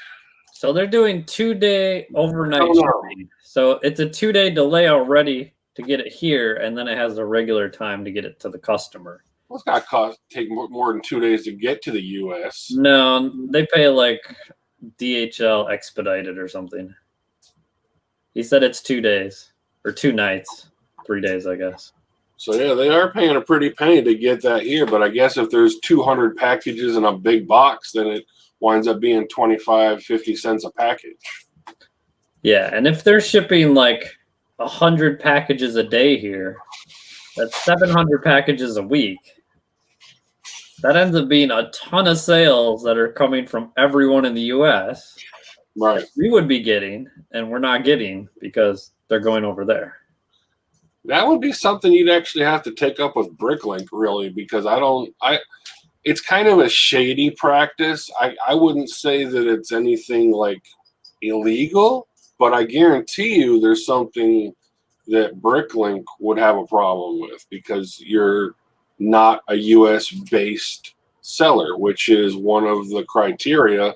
So they're doing 2-day overnight shipping. So it's a 2-day delay already to get it here, and then it has a regular time to get it to the customer. Well, it's got to take more than 2 days to get to the U.S. No, they pay like DHL expedited or something. He said it's 2 days or 2 nights, 3 days, I guess. So yeah, they are paying a pretty penny to get that here. But I guess if there's 200 packages in a big box, then it winds up being 25-50 cents a package. Yeah, and if they're shipping like 100 packages a day here, that's 700 packages a week. That ends up being a ton of sales that are coming from everyone in the U.S. Right. We would be getting, and we're not getting because they're going over there. That would be something you'd actually have to take up with Bricklink, really, because it's kind of a shady practice. I wouldn't say that it's anything like illegal, but I guarantee you there's something that Bricklink would have a problem with, because you're not a U.S.-based seller, which is one of the criteria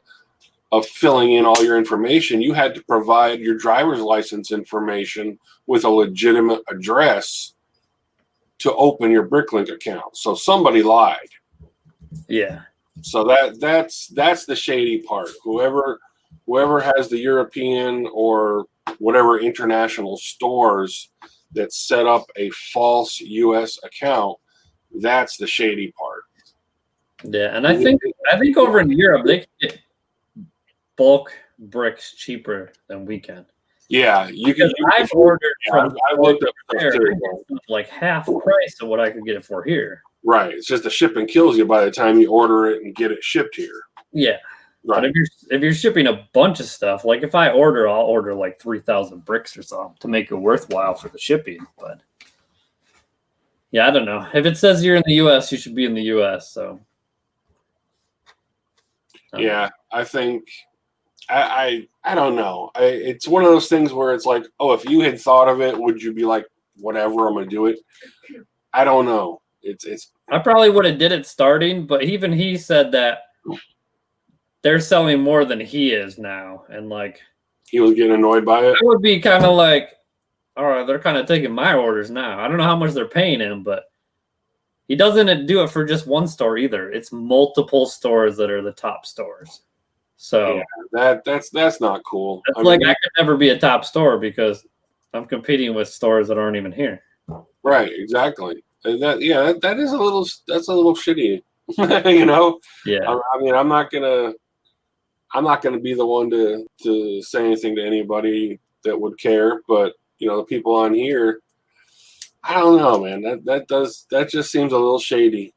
of filling in all your information. You had to provide your driver's license information with a legitimate address to open your Bricklink account. So somebody lied. Yeah. So that's the shady part. Whoever has the European or whatever international stores that set up a false U.S. account, that's the shady part. Yeah, and I think over in Europe they can get bulk bricks cheaper than we can. Yeah, I've ordered from I looked up stuff too, like half price of what I could get it for here. Right. It's just the shipping kills you by the time you order it and get it shipped here. Yeah. Right. But if you're shipping a bunch of stuff, like if I'll order like 3,000 bricks or something to make it worthwhile for the shipping. But yeah, I don't know. If it says you're in the U.S., you should be in the U.S. So yeah, I think I don't know. It's one of those things where it's like, oh, if you had thought of it, would you be like, whatever, I'm gonna do it? I don't know. It's. I probably would have did it starting, but even he said that they're selling more than he is now, and like he was getting annoyed by it. I would be kind of like, all right, they're kind of taking my orders now. I don't know how much they're paying him, but he doesn't do it for just one store either. It's multiple stores that are the top stores. So yeah, that's not cool. That's I could never be a top store because I'm competing with stores that aren't even here. Right, exactly. That is a little shitty. You know? Yeah. I mean, I'm not gonna be the one to say anything to anybody that would care, but you know, the people on here, I don't know, man. That just seems a little shady.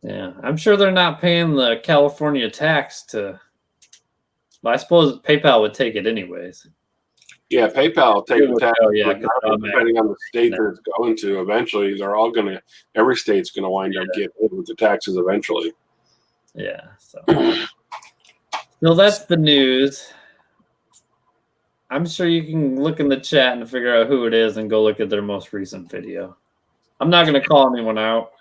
Yeah, I'm sure they're not paying the California tax to. But I suppose PayPal would take it anyways. Yeah, PayPal will take the tax. Yeah, depending on the state that it's going to, eventually every state's gonna wind up getting hit with the taxes eventually. Yeah. So that's the news. I'm sure you can look in the chat and figure out who it is and go look at their most recent video. I'm not gonna call anyone out.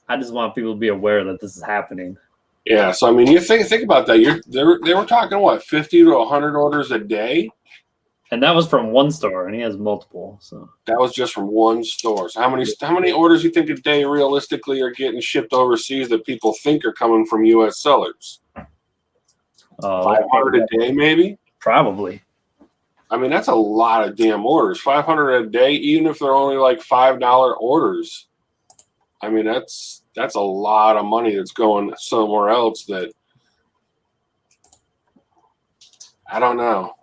I just want people to be aware that this is happening. Yeah, so I mean, you think about that. They were talking what, 50 to 100 orders a day, and that was from one store, and he has multiple. So that was just from one store. So how many orders do you think a day realistically are getting shipped overseas that people think are coming from U.S. sellers? 500 a day, maybe. Probably. I mean, that's a lot of damn orders. 500 a day, even if they're only like $5 orders. I mean, that's a lot of money that's going somewhere else that I don't know.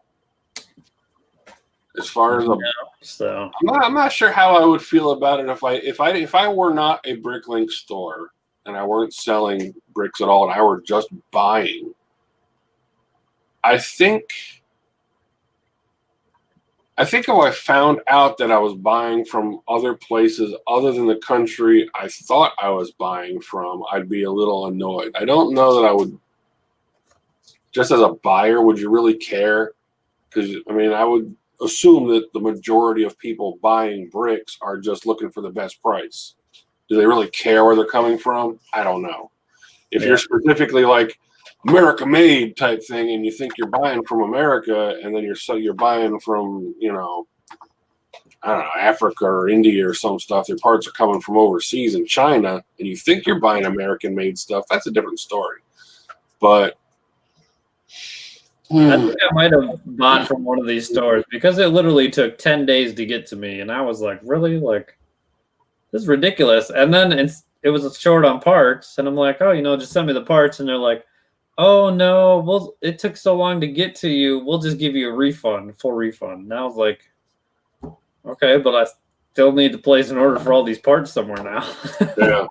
As far as So I'm not sure how I would feel about it if I were not a Bricklink store and I weren't selling bricks at all and I were just buying. I think if I found out that I was buying from other places other than the country I thought I was buying from, I'd be a little annoyed. I don't know that I would. Just as a buyer, would you really care? Because I mean, I would assume that the majority of people buying bricks are just looking for the best price. Do they really care where they're coming from? I don't know. If you're specifically like America made type thing and you think you're buying from America and then you're buying from, you know, I don't know, Africa or India or some stuff, their parts are coming from overseas in China and you think you're buying American made stuff, that's a different story. But I think I might have bought from one of these stores because it literally took 10 days to get to me. And I was like, really? Like, this is ridiculous. And then it was short on parts. And I'm like, oh, you know, just send me the parts. And they're like, oh, no, well, it took so long to get to you. We'll just give you a refund, full refund. And I was like, okay, but I still need to place an order for all these parts somewhere now. yeah.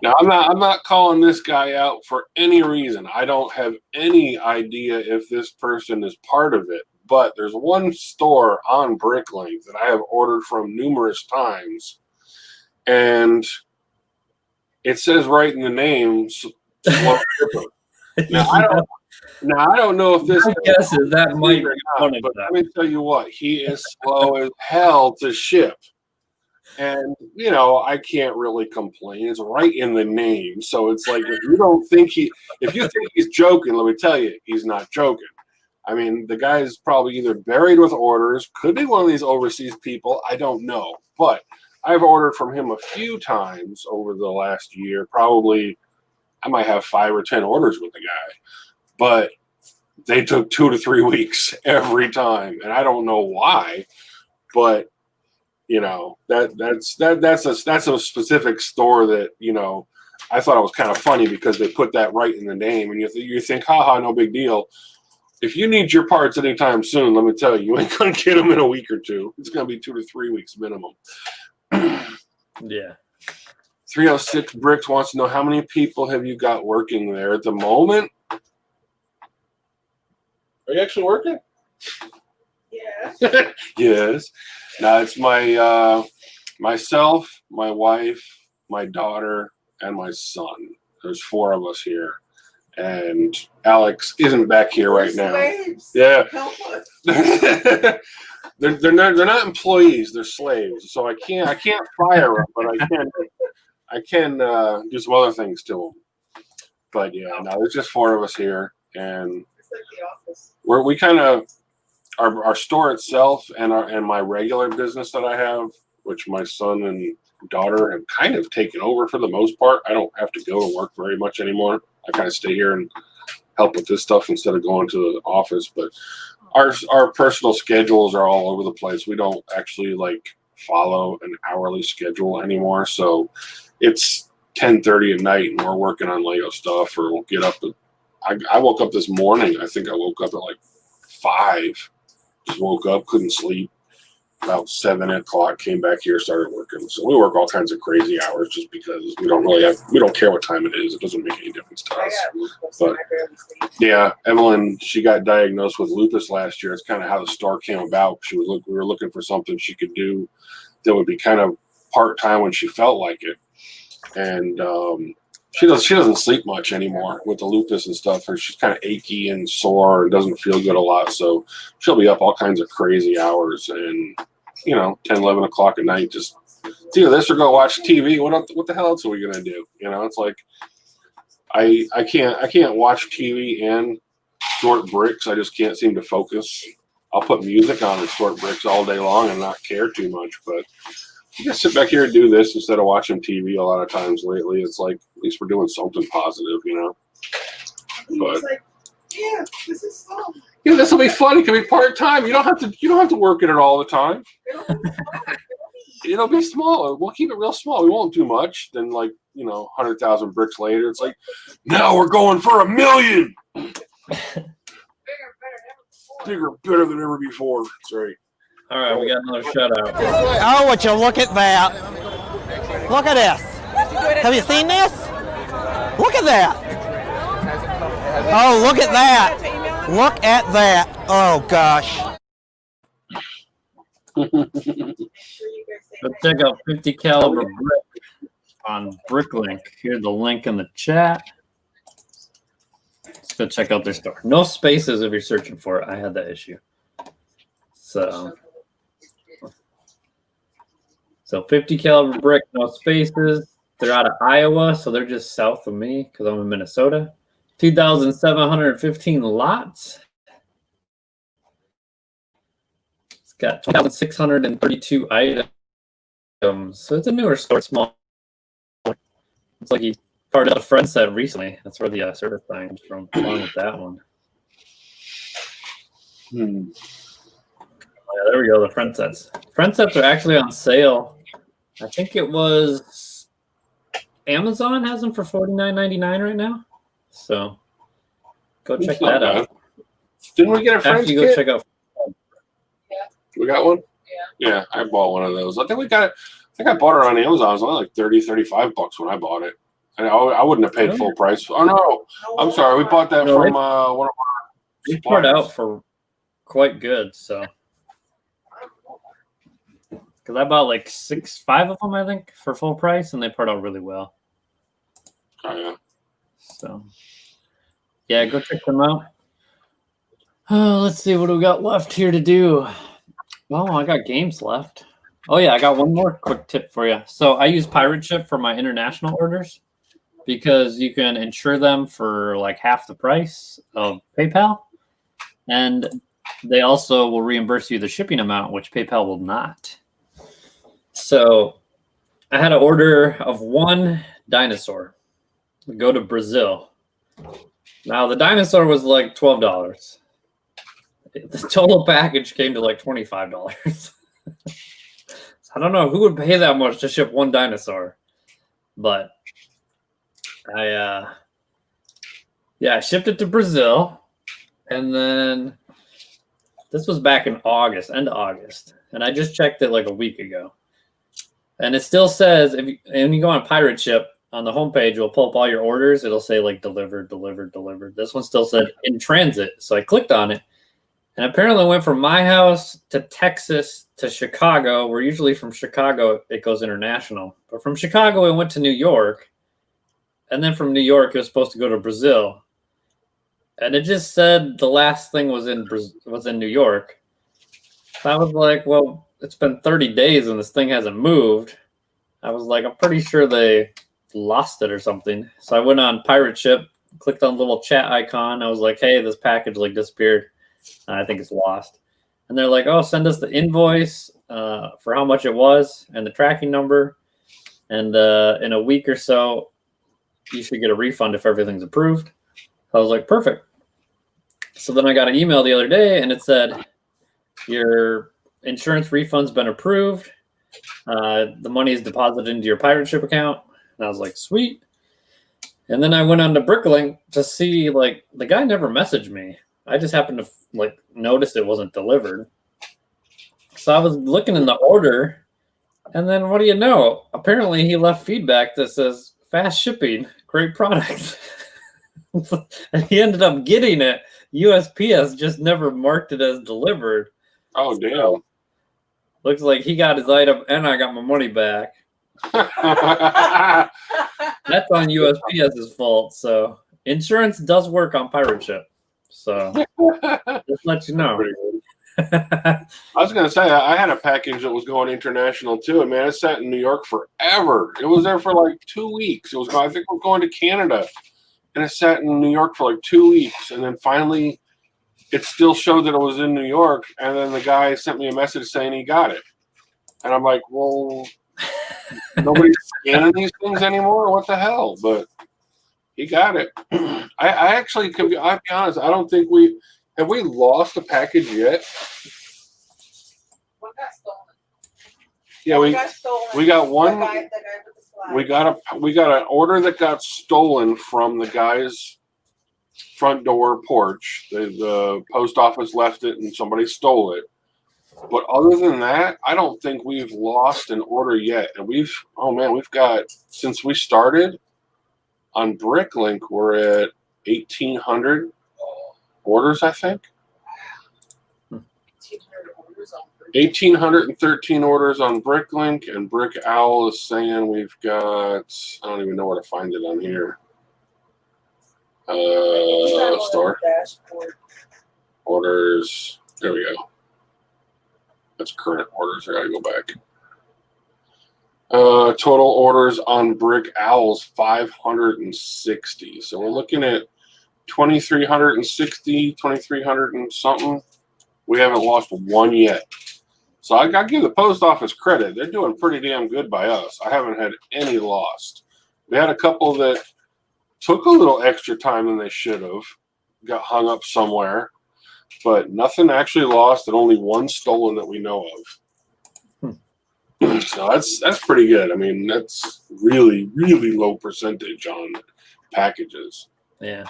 Now I'm not calling this guy out for any reason. I don't have any idea if this person is part of it, but there's one store on Bricklink that I have ordered from numerous times, and it says right in the name, slow shipper. Now I don't know if this. My guess is that might be one of but them. let me tell you what, he is slow as hell to ship. And, you know, I can't really complain. It's right in the name. So it's like, if you think he's joking, let me tell you, he's not joking. I mean, the guy is probably either buried with orders, could be one of these overseas people. I don't know. But I've ordered from him a few times over the last year. Probably, I might have 5 or 10 orders with the guy. But they took 2 to 3 weeks every time. And I don't know why. But you know, that's a specific store that, you know, I thought it was kind of funny because they put that right in the name, and you think, haha, no big deal. If you need your parts anytime soon, let me tell you ain't gonna get them in a week or two. It's gonna be 2 to 3 weeks minimum. Yeah. 306 Bricks wants to know, how many people have you got working there at the moment? Are you actually working? Yeah. Yes. Now it's myself, my wife, my daughter, and my son. There's 4 of us here, and Alex isn't back here right now. Slaves. Yeah. Help us. they're not employees. They're slaves. So I can't fire them, but I can do some other things to them. But yeah, no, there's just 4 of us here, and It's like the office. we kind of. Our store itself and my regular business that I have, which my son and daughter have kind of taken over for the most part. I don't have to go to work very much anymore. I kind of stay here and help with this stuff instead of going to the office. But our personal schedules are all over the place. We don't actually like follow an hourly schedule anymore. So it's 10:30 at night and we're working on Lego stuff, or we'll get up. I woke up this morning. I think I woke up at like 5. Just woke up, couldn't sleep. About 7 o'clock, came back here, started working. So we work all kinds of crazy hours just because we don't care what time it is. It doesn't make any difference to I us. got lupus But and I barely sleep. yeah, Evelyn, she got diagnosed with lupus last year. It's kind of how the store came about. We were looking for something she could do that would be kind of part-time when she felt like it. And she doesn't sleep much anymore with the lupus and stuff, and she's kind of achy and sore and doesn't feel good a lot. So she'll be up all kinds of crazy hours, and 10, 11 o'clock at night, just it's either this or go watch TV. What the hell else are we gonna do? It's like I can't watch TV and sort bricks. I just can't seem to focus. I'll put music on and sort bricks all day long and not care too much, but you just sit back here and do this instead of watching TV a lot of times lately. It's like, at least we're doing something positive, He was like, yeah, this is fun. Yeah, this will be fun. It can be part-time. You don't have to work at it all the time. It'll be small. We'll keep it real small. We won't do much. Then 100,000 bricks later, it's like, now we're going for 1 million. bigger, better than ever before. Sorry. All right, we got another shout out. Oh, would you look at that? Look at this. Have you seen this? Look at that. Oh, look at that. Look at that. Oh, gosh. Go check out 50 caliber brick on Bricklink. Here's the link in the chat. Let's go check out their store. No spaces if you're searching for it. I had that issue. So 50 caliber brick, no spaces. They're out of Iowa, so they're just south of me because I'm in Minnesota. 2,715 lots. It's got 2,632 items. So it's a newer store. It's small. It's like he part of a friend set recently. That's where the service sign comes from. Along with that one. Yeah, there we go. The friend sets. Friend sets are actually on sale. I think it was Amazon has them for $49.99 right now. So go check that out. Didn't we get a friend's After you go kit? check out. We got one? Yeah, I bought one of those. I think we got it. I think I bought it on Amazon. It was only like $30-35 when I bought it. I wouldn't have paid full price. Oh no, I'm sorry. We bought that from one of our They poured out for quite good. So because I bought like 5 of them, I think, for full price, and they poured out really well. Oh yeah. So yeah, go check them out. Oh, let's see what do we got left here to do. Well, I got games left. Oh yeah, I got one more quick tip for you. So I use Pirate Ship for my international orders because you can insure them for like half the price of PayPal, and they also will reimburse you the shipping amount, which PayPal will not. So I had an order of 1 dinosaur. Go to Brazil. Now the dinosaur was like $12. The total package came to like $25. I don't know who would pay that much to ship 1 dinosaur, but I shipped it to Brazil, and then this was back in August, end of August, and I just checked it like a week ago, and it still says when you go on Pirate Ship on the homepage, you'll pull up all your orders. It'll say like delivered. This one still said in transit, so I clicked on it. And apparently went from my house to Texas to Chicago. We're usually from Chicago, it goes international. But from Chicago, it went to New York. And then from New York, it was supposed to go to Brazil. And it just said the last thing was in New York. So I was like, well, it's been 30 days and this thing hasn't moved. I was like, I'm pretty sure they lost it or something. So I went on Pirate Ship, clicked on the little chat icon. I was like, hey, this package like disappeared. I think it's lost. And they're like, oh, send us the invoice for how much it was and the tracking number. And in a week or so, you should get a refund if everything's approved. I was like, perfect. So then I got an email the other day and it said, your insurance refund's been approved. The money is deposited into your Pirate Ship account. And I was like, sweet. And then I went on to Bricklink to see, like, the guy never messaged me. I just happened to like notice it wasn't delivered. So I was looking in the order, and then what do you know? Apparently he left feedback that says fast shipping, great product. And he ended up getting it. USPS just never marked it as delivered. Oh damn. So, looks like he got his item and I got my money back. That's on USPS's fault. So insurance does work on Pirate Ship. So just let you know. I was gonna say I had a package that was going international too, and man, it sat in New York forever. It was there for like 2 weeks. I think it was going to Canada, and it sat in New York for like 2 weeks, and then finally, it still showed that it was in New York. And then the guy sent me a message saying he got it, and I'm like, well, nobody's scanning these things anymore. What the hell? But he got it. I actually I'll be honest. I don't think we lost a package yet. What got stolen? Yeah, we got one. The guy with the slide. We got an order that got stolen from the guy's front door porch. The post office left it and somebody stole it. But other than that, I don't think we've lost an order yet. And we've got, since we started on Bricklink, we're at 1,800 orders, I think. 1,813 orders on Bricklink, and Brick Owl is saying we've got, I don't even know where to find it on here. Store. Orders. There we go. That's current orders. I gotta go back. Total orders on Brick Owl's 560. So we're looking at 2,360, 2,300 and something. We haven't lost one yet. So I gotta give the post office credit. They're doing pretty damn good by us. I haven't had any lost. We had a couple that took a little extra time than they should have. Got hung up somewhere. But nothing actually lost and only one stolen that we know of. So that's pretty good. I mean, that's really, really low percentage on packages. Yeah.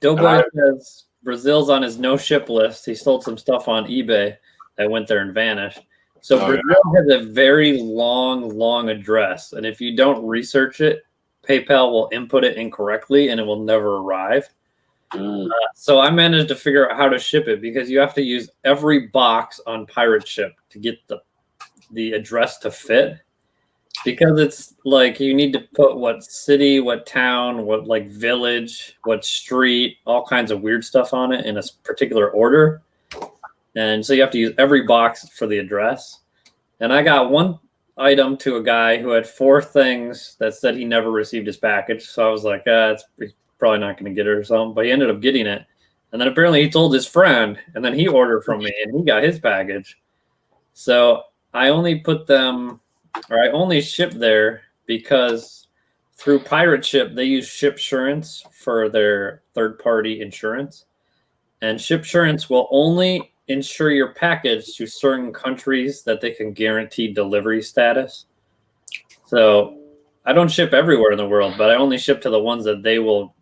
Doughboy says Brazil's on his no ship list. He sold some stuff on eBay that went there and vanished. So Brazil has a very long address. And if you don't research it, PayPal will input it incorrectly and it will never arrive. So I managed to figure out how to ship it because you have to use every box on Pirate Ship to get the address to fit, because it's like you need to put what city, what town, what like village, what street, all kinds of weird stuff on it in a particular order. And so you have to use every box for the address. And I got one item to a guy who had 4 things that said he never received his package. So I was like, it's probably not going to get it or something, but he ended up getting it. And then apparently he told his friend, and then he ordered from me and he got his package. So I only ship there because through Pirate Ship, they use Shipsurance for their third-party insurance. And Shipsurance will only insure your package to certain countries that they can guarantee delivery status. So I don't ship everywhere in the world, but I only ship to the ones that they will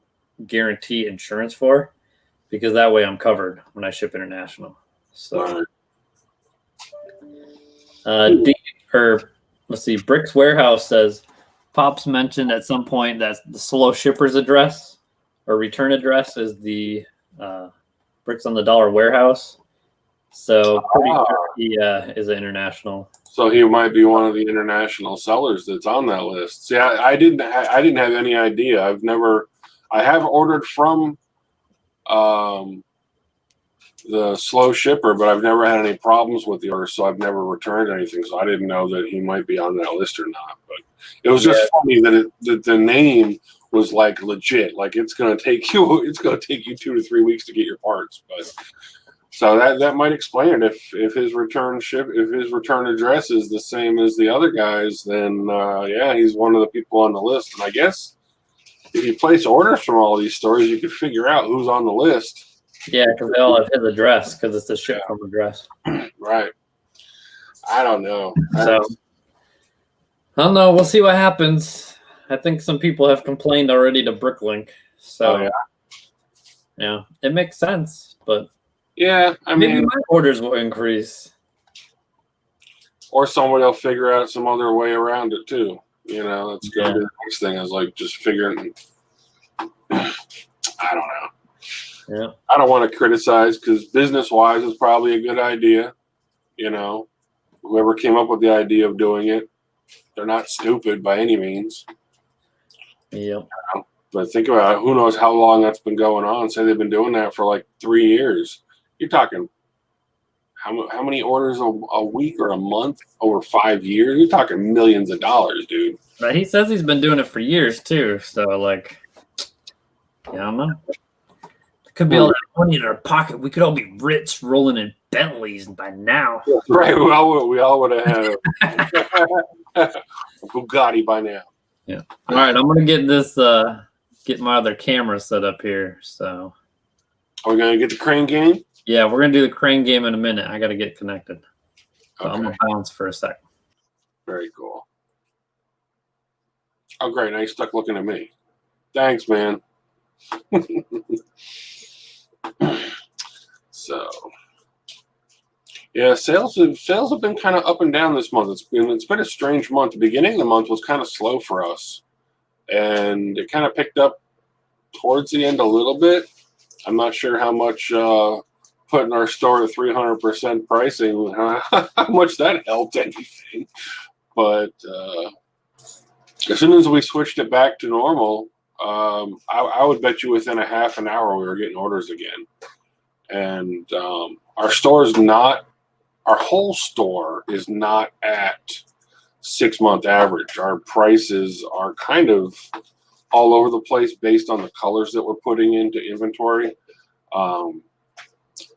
guarantee insurance for, because that way I'm covered when I ship international. So let's see, Brick's Warehouse says Pops mentioned at some point that the slow shipper's address or return address is the Bricks on the Dollar warehouse. So pretty sure he is an international. So he might be one of the international sellers that's on that list. See, I didn't have any idea. I have ordered from the slow shipper, but I've never had any problems with the order, so I've never returned anything. So I didn't know that he might be on that list or not. But it was just funny that the name was like legit. Like it's gonna take you 2 to 3 weeks to get your parts. But so that might explain it. If his return address is the same as the other guys, then he's one of the people on the list. And I guess if you place orders from all these stores, you could figure out who's on the list. Yeah, because they all have his address because it's the ship from address. Right. I don't know. So I don't know. We'll see what happens. I think some people have complained already to Bricklink. So yeah, it makes sense. But yeah, I mean, maybe my orders will increase. Or somebody will figure out some other way around it too. You know, that's going to be the next thing is like just figuring. I don't know. Yeah. I don't want to criticize because business-wise, it's probably a good idea. You know, whoever came up with the idea of doing it, they're not stupid by any means. Yep. You know? But think about it. Who knows how long that's been going on? Say they've been doing that for like 3 years. You're talking how many orders a week or a month over 5 years? You're talking millions of dollars, dude. But he says he's been doing it for years too. So like, I don't know. Could be all that money in our pocket. We could all be rich, rolling in Bentleys by now. Right, we all would have had a Bugatti by now. Yeah. All right, I'm gonna get this. Get my other camera set up here. So. Are we gonna get the crane game? Yeah, we're gonna do the crane game in a minute. I gotta get connected. So I'm gonna bounce for a second. Very cool. Oh, great! Now you're stuck looking at me. Thanks, man. So, yeah, sales have been kind of up and down this month. It's been a strange month. The beginning of the month was kind of slow for us, and it kind of picked up towards the end a little bit. I'm not sure how much putting our store at 300% pricing, how much that helped anything. But as soon as we switched it back to normal, I would bet you within a half an hour we were getting orders again. And our whole store is not at 6-month average. Our prices are kind of all over the place based on the colors that we're putting into inventory.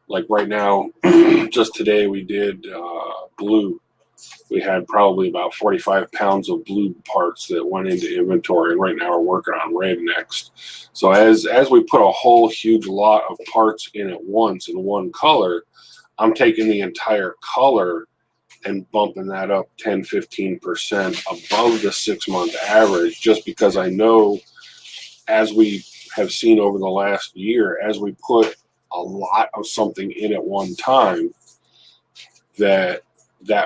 Like right now, just today we did blue. We had probably about 45 pounds of blue parts that went into inventory, and right now we're working on red next. So as we put a whole huge lot of parts in at once in one color, I'm taking the entire color and bumping that up 10-15% above the 6-month average, just because I know, as we have seen over the last year, as we put a lot of something in at one time, that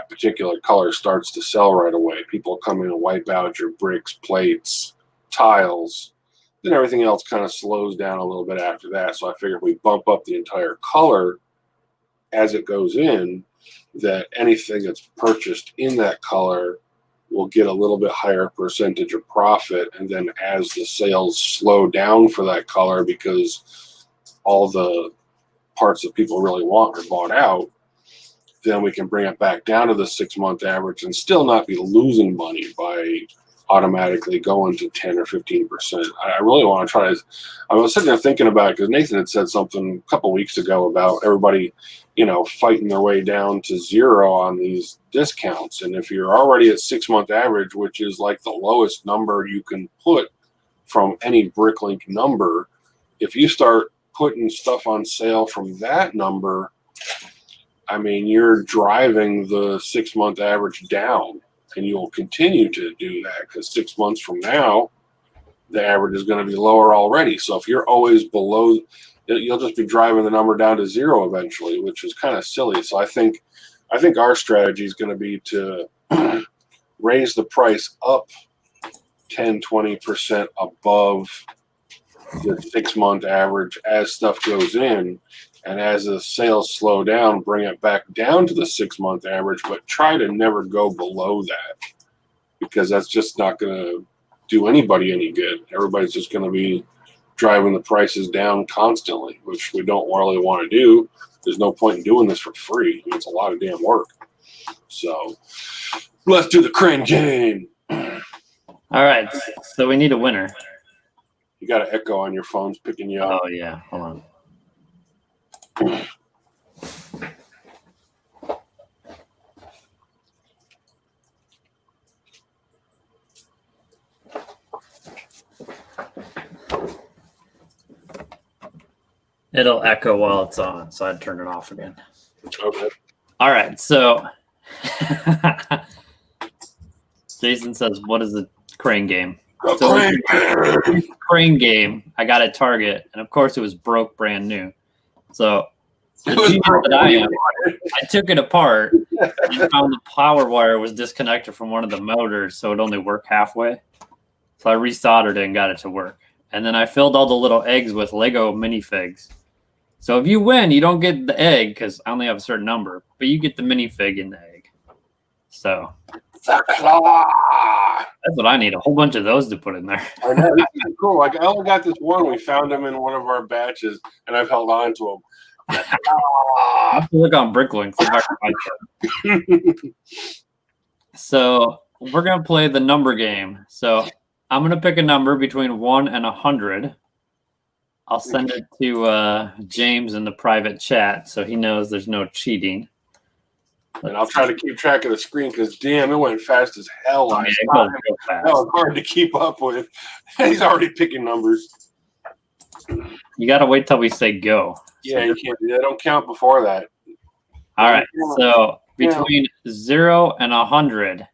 particular color starts to sell right away. People come in and wipe out your bricks, plates, tiles, then everything else kind of slows down a little bit after that. So I figure if we bump up the entire color as it goes in, that anything that's purchased in that color will get a little bit higher percentage of profit. And then as the sales slow down for that color, because all the parts that people really want are bought out, then we can bring it back down to the 6-month average and still not be losing money by automatically going to 10 or 15%. I really want to try. I was sitting there thinking about it because Nathan had said something a couple weeks ago about everybody, fighting their way down to zero on these discounts. And if you're already at 6-month average, which is like the lowest number you can put from any Bricklink number, if you start putting stuff on sale from that number, I mean, you're driving the 6-month average down, and you'll continue to do that because 6 months from now, the average is going to be lower already. So if you're always below, you'll just be driving the number down to zero eventually, which is kind of silly. So I think our strategy is going to be to raise the price up 10-20% above the 6-month average as stuff goes in. And as the sales slow down, bring it back down to the 6-month average, but try to never go below that, because that's just not going to do anybody any good. Everybody's just going to be driving the prices down constantly, which we don't really want to do. There's no point in doing this for free. It's a lot of damn work. So let's do the crane game. All right. So we need a winner. You got an echo on your phone's picking you up. Oh, yeah. Hold on. It'll echo while it's on, so I'd turn it off again. Okay. All right, so Jason says, what is the crane game? Crane game. I got at Target, and of course it was broke brand new. So the genius that I am, I took it apart and found the power wire was disconnected from one of the motors, so it only worked halfway. So I resoldered it and got it to work. And then I filled all the little eggs with Lego minifigs. So if you win, you don't get the egg because I only have a certain number, but you get the minifig in the egg. So the claw. That's what I need, a whole bunch of those to put in there. I know, this is cool. Like, I only got this one. We found him in one of our batches, and I've held on to him. I have to look on Bricklink. So we're going to play the number game. So I'm going to pick a number between 1 and 100. I'll send it to James in the private chat so he knows there's no cheating. And I'll try to keep track of the screen because, damn, it went fast as hell last time. That was hard to keep up with. He's already picking numbers. You got to wait till we say go. Yeah, you can't. They don't count before that. All right. So between 0 and 100.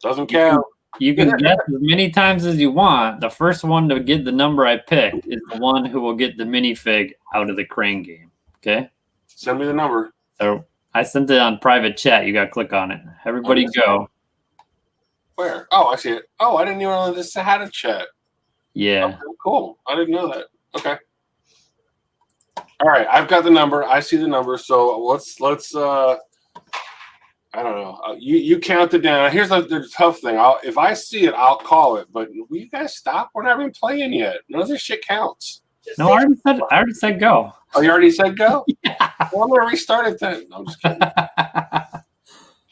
Doesn't count. You can guess as many times as you want. The first one to get the number I picked is the one who will get the minifig out of the crane game. Okay? Send me the number. So I sent it on private chat. You got to click on it. Everybody go. Where? Oh, I see it. Oh, I didn't even know this had a chat. Yeah. Okay, cool. I didn't know that. Okay. All right, I've got the number. I see the number. So let's I don't know. You count it down. Here's the tough thing. If I see it, I'll call it. But will you guys stop? We're not even playing yet. None of this shit counts. No, I already said go. Oh, you already said go? Yeah. Well, I'm gonna restart it then. I'm just kidding.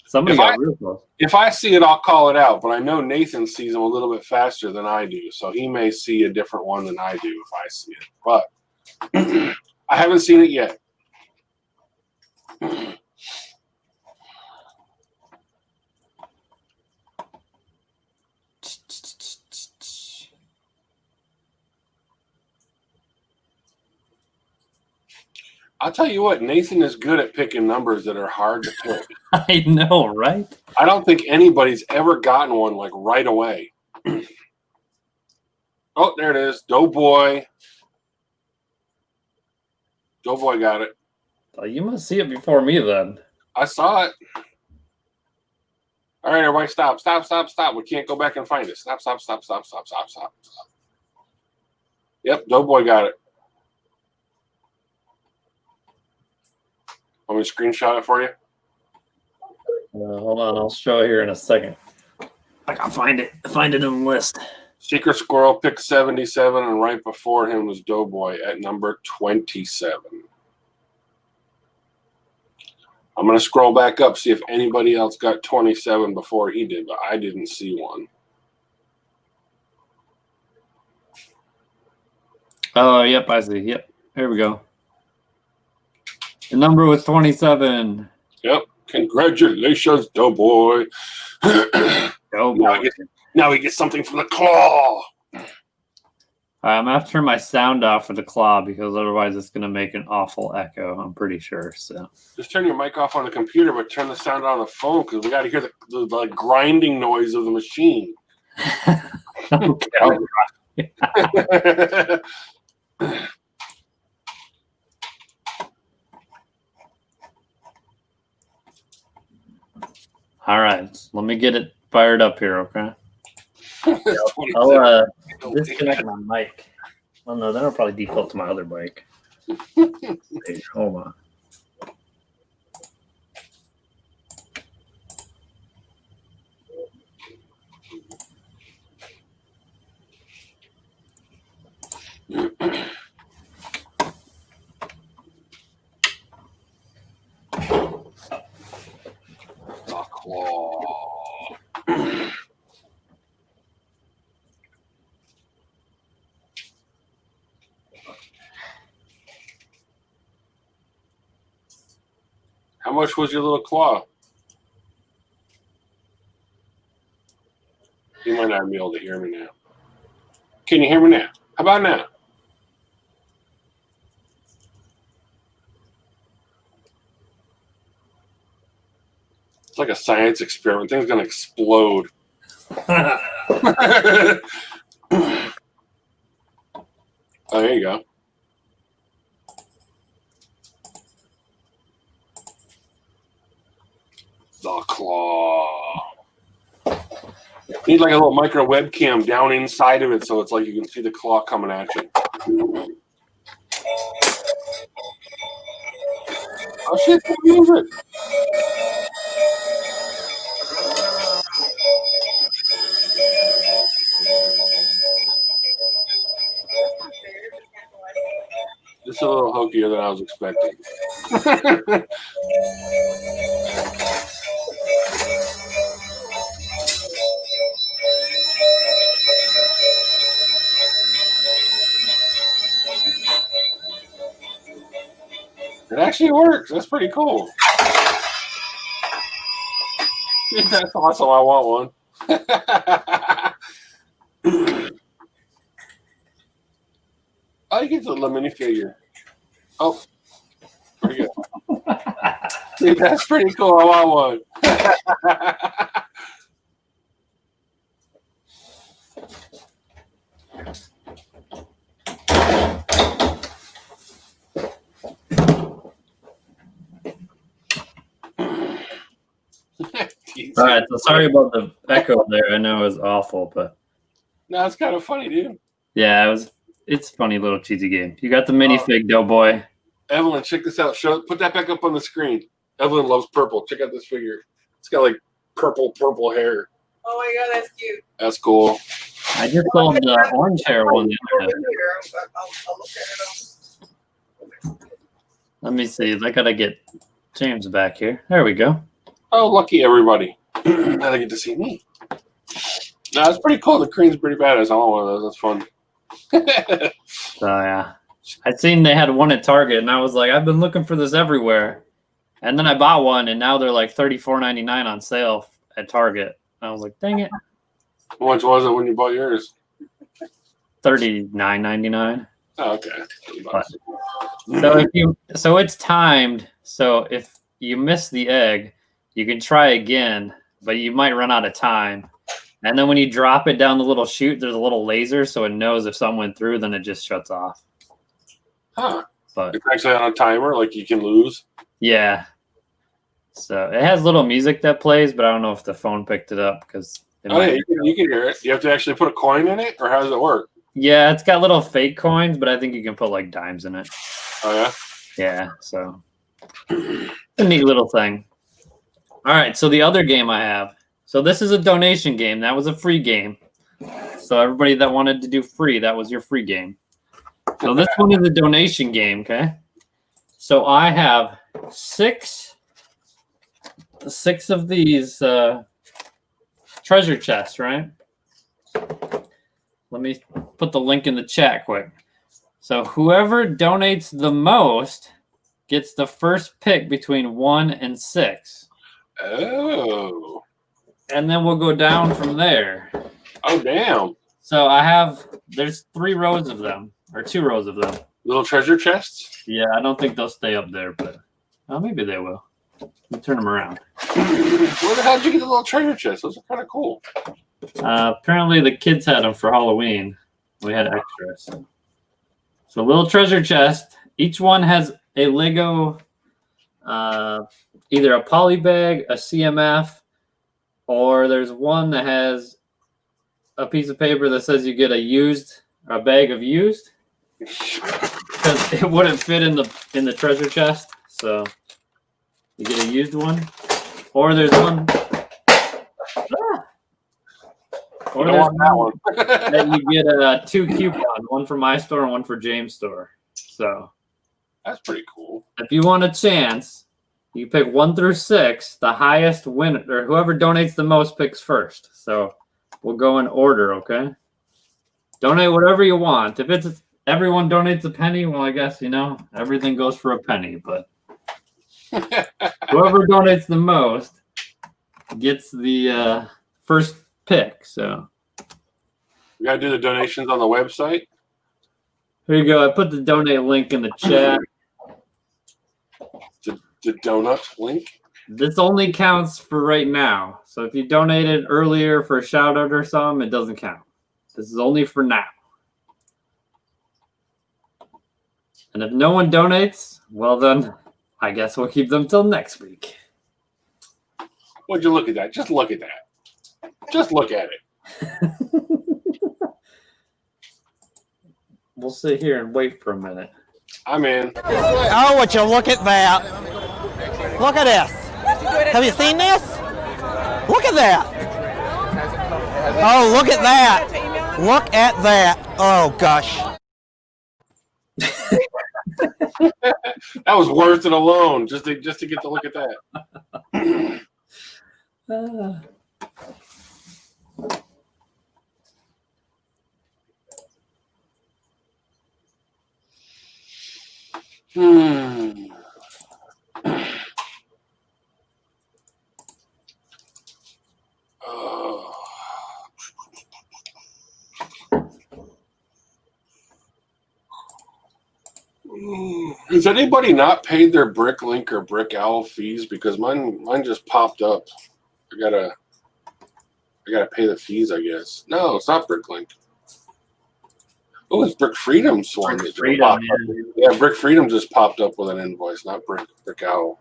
Somebody got real close. If I see it, I'll call it out. But I know Nathan sees them a little bit faster than I do, so he may see a different one than I do if I see it. But I haven't seen it yet. I'll tell you what, Nathan is good at picking numbers that are hard to pick. I know, right? I don't think anybody's ever gotten one like right away. Oh, there it is. Doughboy. Doughboy got it. Oh, you must see it before me then. I saw it. All right, everybody, stop. Stop, stop, stop. We can't go back and find it. Stop, stop, stop, stop, stop, stop, stop. Yep, Doughboy got it. Want me to screenshot it for you? Hold on, I'll show it here in a second. I can find it. Find it in the list. Secret Squirrel picked 77, and right before him was Doughboy at number 27. I'm going to scroll back up, see if anybody else got 27 before he did, but I didn't see one. Oh, yep, I see. Yep, here we go. The number was 27. Yep. Congratulations, Doughboy. Doughboy. Now we get something from the claw. I'm going to have to turn my sound off for the claw because otherwise it's going to make an awful echo, I'm pretty sure. So just turn your mic off on the computer, but turn the sound on the phone because we got to hear the grinding noise of the machine. All right, let me get it fired up here, okay? I'll disconnect my mic. Oh no, that'll probably default to my other mic. Hey, hold on. How much was your little claw? You might not be able to hear me now. Can you hear me now? How about now? It's like a science experiment. Thing's gonna explode. Oh, there you go. The claw. You need like a little micro webcam down inside of it so it's like you can see the claw coming at you. Oh shit, what music? Just a little hokier than I was expecting. It actually works. That's pretty cool. That's awesome. I want one. Oh, you get the little minifigure. Oh, pretty good. Dude, that's pretty cool. I want one. All right, so sorry about the echo there. I know it was awful, but no, it's kind of funny, dude. yeah, it's a funny little cheesy game. You got the minifig Doughboy. Evelyn, check this out. Put that back up on the screen. Evelyn loves purple. Check out this figure. It's got like purple hair. Oh my god, that's cute. That's cool. I just sold the orange hair one the other day. I'll look at it. Let me see. I gotta get James back here. There we go. Oh, lucky everybody. Now they get to see me. No, it's pretty cool. The cream's pretty badass. I want one of those. That's fun. So yeah, I'd seen they had one at Target, and I was like, I've been looking for this everywhere. And then I bought one, and now they're like $34.99 on sale at Target. I was like, dang it. How much was it when you bought yours? $39.99. Oh, okay. But, so it's timed. So if you miss the egg, you can try again, but you might run out of time. And then when you drop it down the little chute, there's a little laser, so it knows if some went through, then it just shuts off. Huh. But it's actually on a timer, like you can lose. Yeah. So it has little music that plays, but I don't know if the phone picked it up because. Oh, yeah, you can hear it. You have to actually put a coin in it, or how does it work? Yeah, it's got little fake coins, but I think you can put like dimes in it. Oh, yeah? Yeah, so a neat little thing. All right, so the other game I have. So this is a donation game. That was a free game. So everybody that wanted to do free, that was your free game. So this one is a donation game, okay? So I have six of these treasure chests, right? Let me put the link in the chat quick. So whoever donates the most gets the first pick between 1 and 6. Oh. And then we'll go down from there. Oh, damn. So there's 3 rows of them, or 2 rows of them. Little treasure chests? Yeah, I don't think they'll stay up there, but maybe they will. Let me turn them around. Where the hell did you get the little treasure chests? Those are kind of cool. Apparently the kids had them for Halloween. We had extras. So little treasure chest. Each one has a Lego, either a poly bag, a CMF, or there's one that has a piece of paper that says you get a bag of used, because it wouldn't fit in the treasure chest. So you get a used one, or there's one. Or there's one that you get 2 coupons, one for my store and one for James' store. So that's pretty cool. If you want a chance, you pick 1 through 6. The highest winner, or whoever donates the most, picks first. So we'll go in order, okay? Donate whatever you want. If it's everyone donates a penny, well, I guess everything goes for a penny. But whoever donates the most gets the first pick. So you gotta do the donations on the website. Here you go. I put the donate link in the chat. The donut link? This only counts for right now. So if you donated earlier for a shout out or something, it doesn't count. This is only for now. And if no one donates, well then, I guess we'll keep them till next week. Would you look at that? Just look at that. Just look at it. We'll sit here and wait for a minute. I'm in. Oh, would you look at that? Look at this. Have you seen this? Look at that. Oh, look at that. Look at that. Oh, gosh. That was worth it alone, just to get to look at that. Has anybody not paid their Bricklink or Brick Owl fees? Because mine just popped up. I gotta pay the fees, I guess. No, it's not Bricklink. Oh, it's Brick Freedom's one. Brick Freedom, yeah, Brick Freedom just popped up with an invoice, not Brick Owl.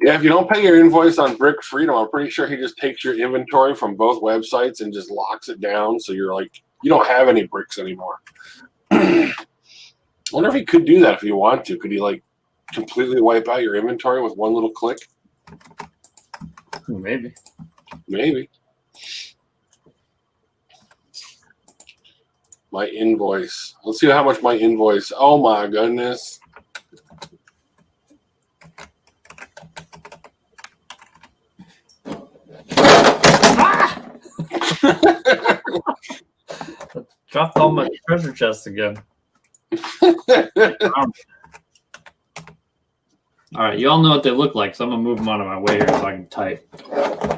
Yeah, if you don't pay your invoice on Brick Freedom, I'm pretty sure he just takes your inventory from both websites and just locks it down. So you're like, you don't have any bricks anymore. I wonder if he could do that if he wanted to. Could he like completely wipe out your inventory with one little click? Maybe. Maybe. My invoice. Let's see how much my invoice. Oh my goodness. Dropped all my treasure chests again. All right, you all know what they look like, so I'm gonna move them out of my way here so I can type.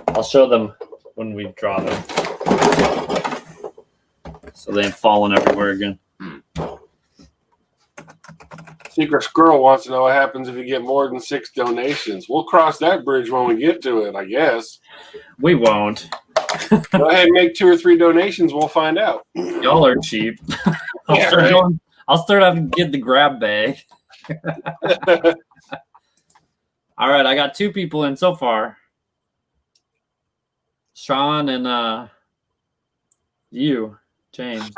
I'll show them when we draw them, so they ain't falling everywhere again. Secret Squirrel wants to know what happens if you get more than 6 donations. We'll cross that bridge when we get to it, I guess. We won't. Go ahead and make 2 or 3 donations. We'll find out. Y'all are cheap. I'll start off and get the grab bag. All right, I got 2 people in so far. Sean and you, James.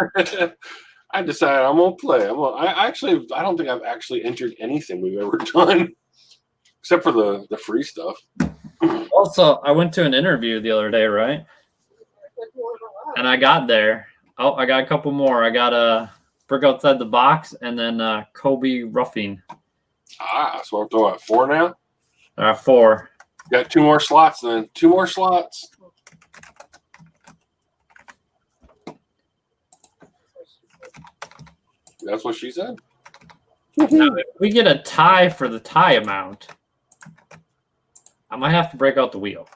I decided I'm gonna play. I don't think I've actually entered anything we've ever done, except for the free stuff. Also, I went to an interview the other day, right? And I got there. Oh, I got a couple more. I got a Brick Outside the Box and then Kobe Roughing. So I'm throwing 4 now. 4. Got 2 more slots then. 2 more slots. That's what she said. Now, if we get a tie for the tie amount, I might have to break out the wheel.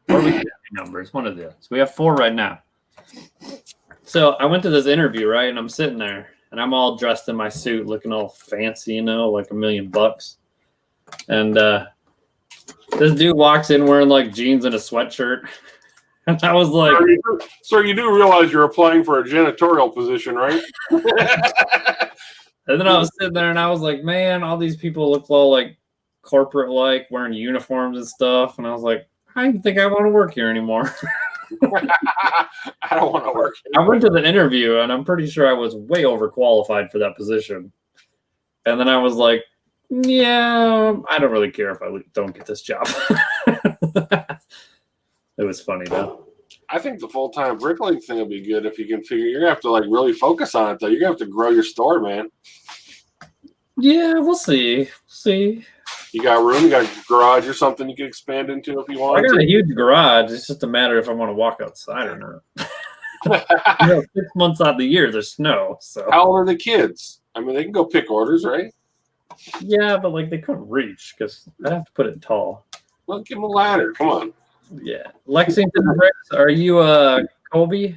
Or we get numbers, one of the. So we have 4 right now. So I went to this interview, right? And I'm sitting there, and I'm all dressed in my suit, looking all fancy, you know, like $1 million bucks. And this dude walks in wearing like jeans and a sweatshirt. And I was like, Sir, you do realize you're applying for a janitorial position, right? And then I was sitting there and I was like, man, all these people look all like corporate like wearing uniforms and stuff. And I was like, I don't think I want to work here anymore. I don't want to work here. I went to the interview and I'm pretty sure I was way overqualified for that position. And then I was like, yeah, I don't really care if I don't get this job. It was funny though. I think the full-time Bricklink thing would be good if you can figure. You're gonna have to like really focus on it though. You're gonna have to grow your store, man. Yeah, we'll see. You got room, you got a garage or something you can expand into if you want. I got a huge garage. It's just a matter if I want to walk outside or not. You know, 6 months out of the year there's snow. So how old are the kids? I mean, they can go pick orders, right? yeah, but like they couldn't reach because I'd have to put it tall. Well, give them a ladder. Come on. Yeah, Lexington Bricks. Are you Kobe?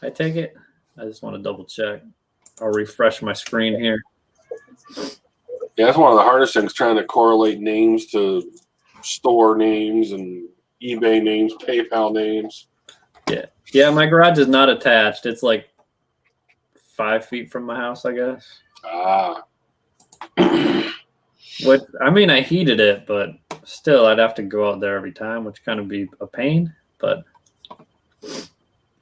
I take it. I just want to double check. I'll refresh my screen here. Yeah, that's one of the hardest things, trying to correlate names to store names and eBay names, PayPal names. Yeah, my garage is not attached. It's like 5 feet from my house, I guess. What I mean, I heated it, but still, I'd have to go out there every time, which kind of be a pain. But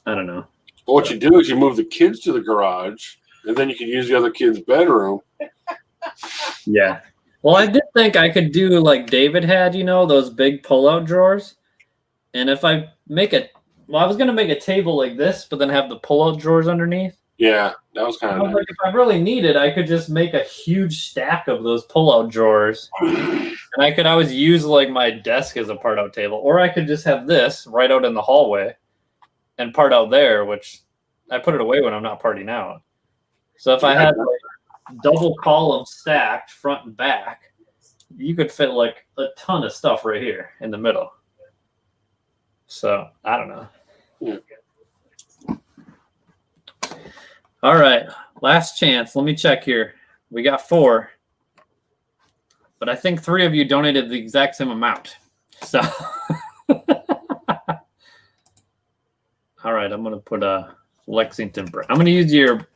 I don't know. Well, what you do is you move the kids to the garage, and then you can use the other kid's bedroom. Yeah. Well, I did think I could do like David had, you know, those big pull-out drawers. And if I make I was gonna make a table like this, but then have the pull-out drawers underneath. Yeah, that was kind of nice. Like if I really needed, I could just make a huge stack of those pull-out drawers, and I could always use like my desk as a part-out table, or I could just have this right out in the hallway, and part out there, which I put it away when I'm not partying out. So if I had like double column stacked front and back, you could fit like a ton of stuff right here in the middle. So I don't know. Yeah. All right, last chance. Let me check here. We got 4, but I think 3 of you donated the exact same amount. So, all right, I'm gonna put Lexington brick. I'm gonna use your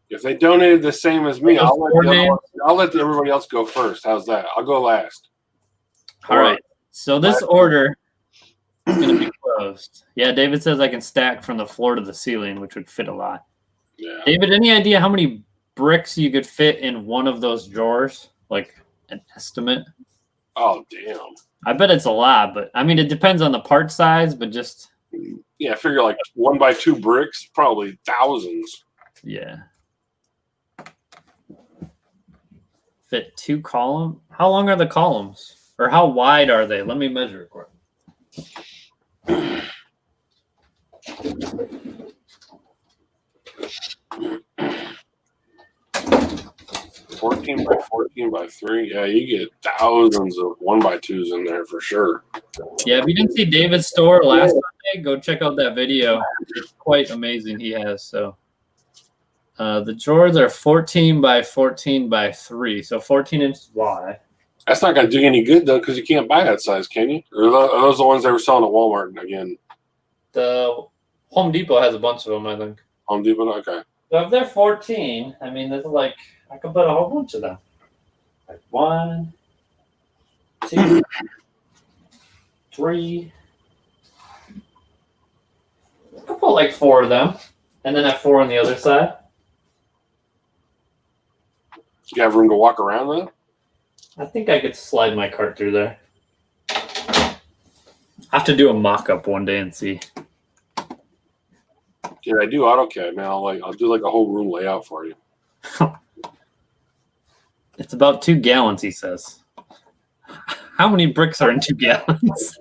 If they donated the same as me, I'll let, name? I'll let everybody else go first. How's that? I'll go last. All right. So this order is going to be closed. Yeah, David says I can stack from the floor to the ceiling, which would fit a lot. Yeah. David, any idea how many bricks you could fit in one of those drawers? Like an estimate? Oh, damn. I bet it's a lot, but I mean, it depends on the part size, but just. Yeah, I figure like 1x2 bricks, probably thousands. Yeah. Fit 2 columns. How long are the columns? Or how wide are they? Let me measure it quick. 14 by 14 by 3. Yeah, you get thousands of 1x2s in there for sure. Yeah, if you didn't see David's store last Sunday, go check out that video. It's quite amazing he has. So the drawers are 14 by 14 by 3, so 14 inches wide. That's not going to do you any good, though, because you can't buy that size, can you? Or are those the ones they were selling at Walmart again? The Home Depot has a bunch of them, I think. Home Depot? Okay. So if they're 14, I mean, there's like, I could put a whole bunch of them. Like 1, 2, 3. I could put like 4 of them, and then have 4 on the other side. You have room to walk around then? I think I could slide my cart through there. I have to do a mock-up one day and see. Yeah, I do AutoCAD, man. I'll do like a whole room layout for you. It's about 2 gallons, he says. How many bricks are in 2 gallons?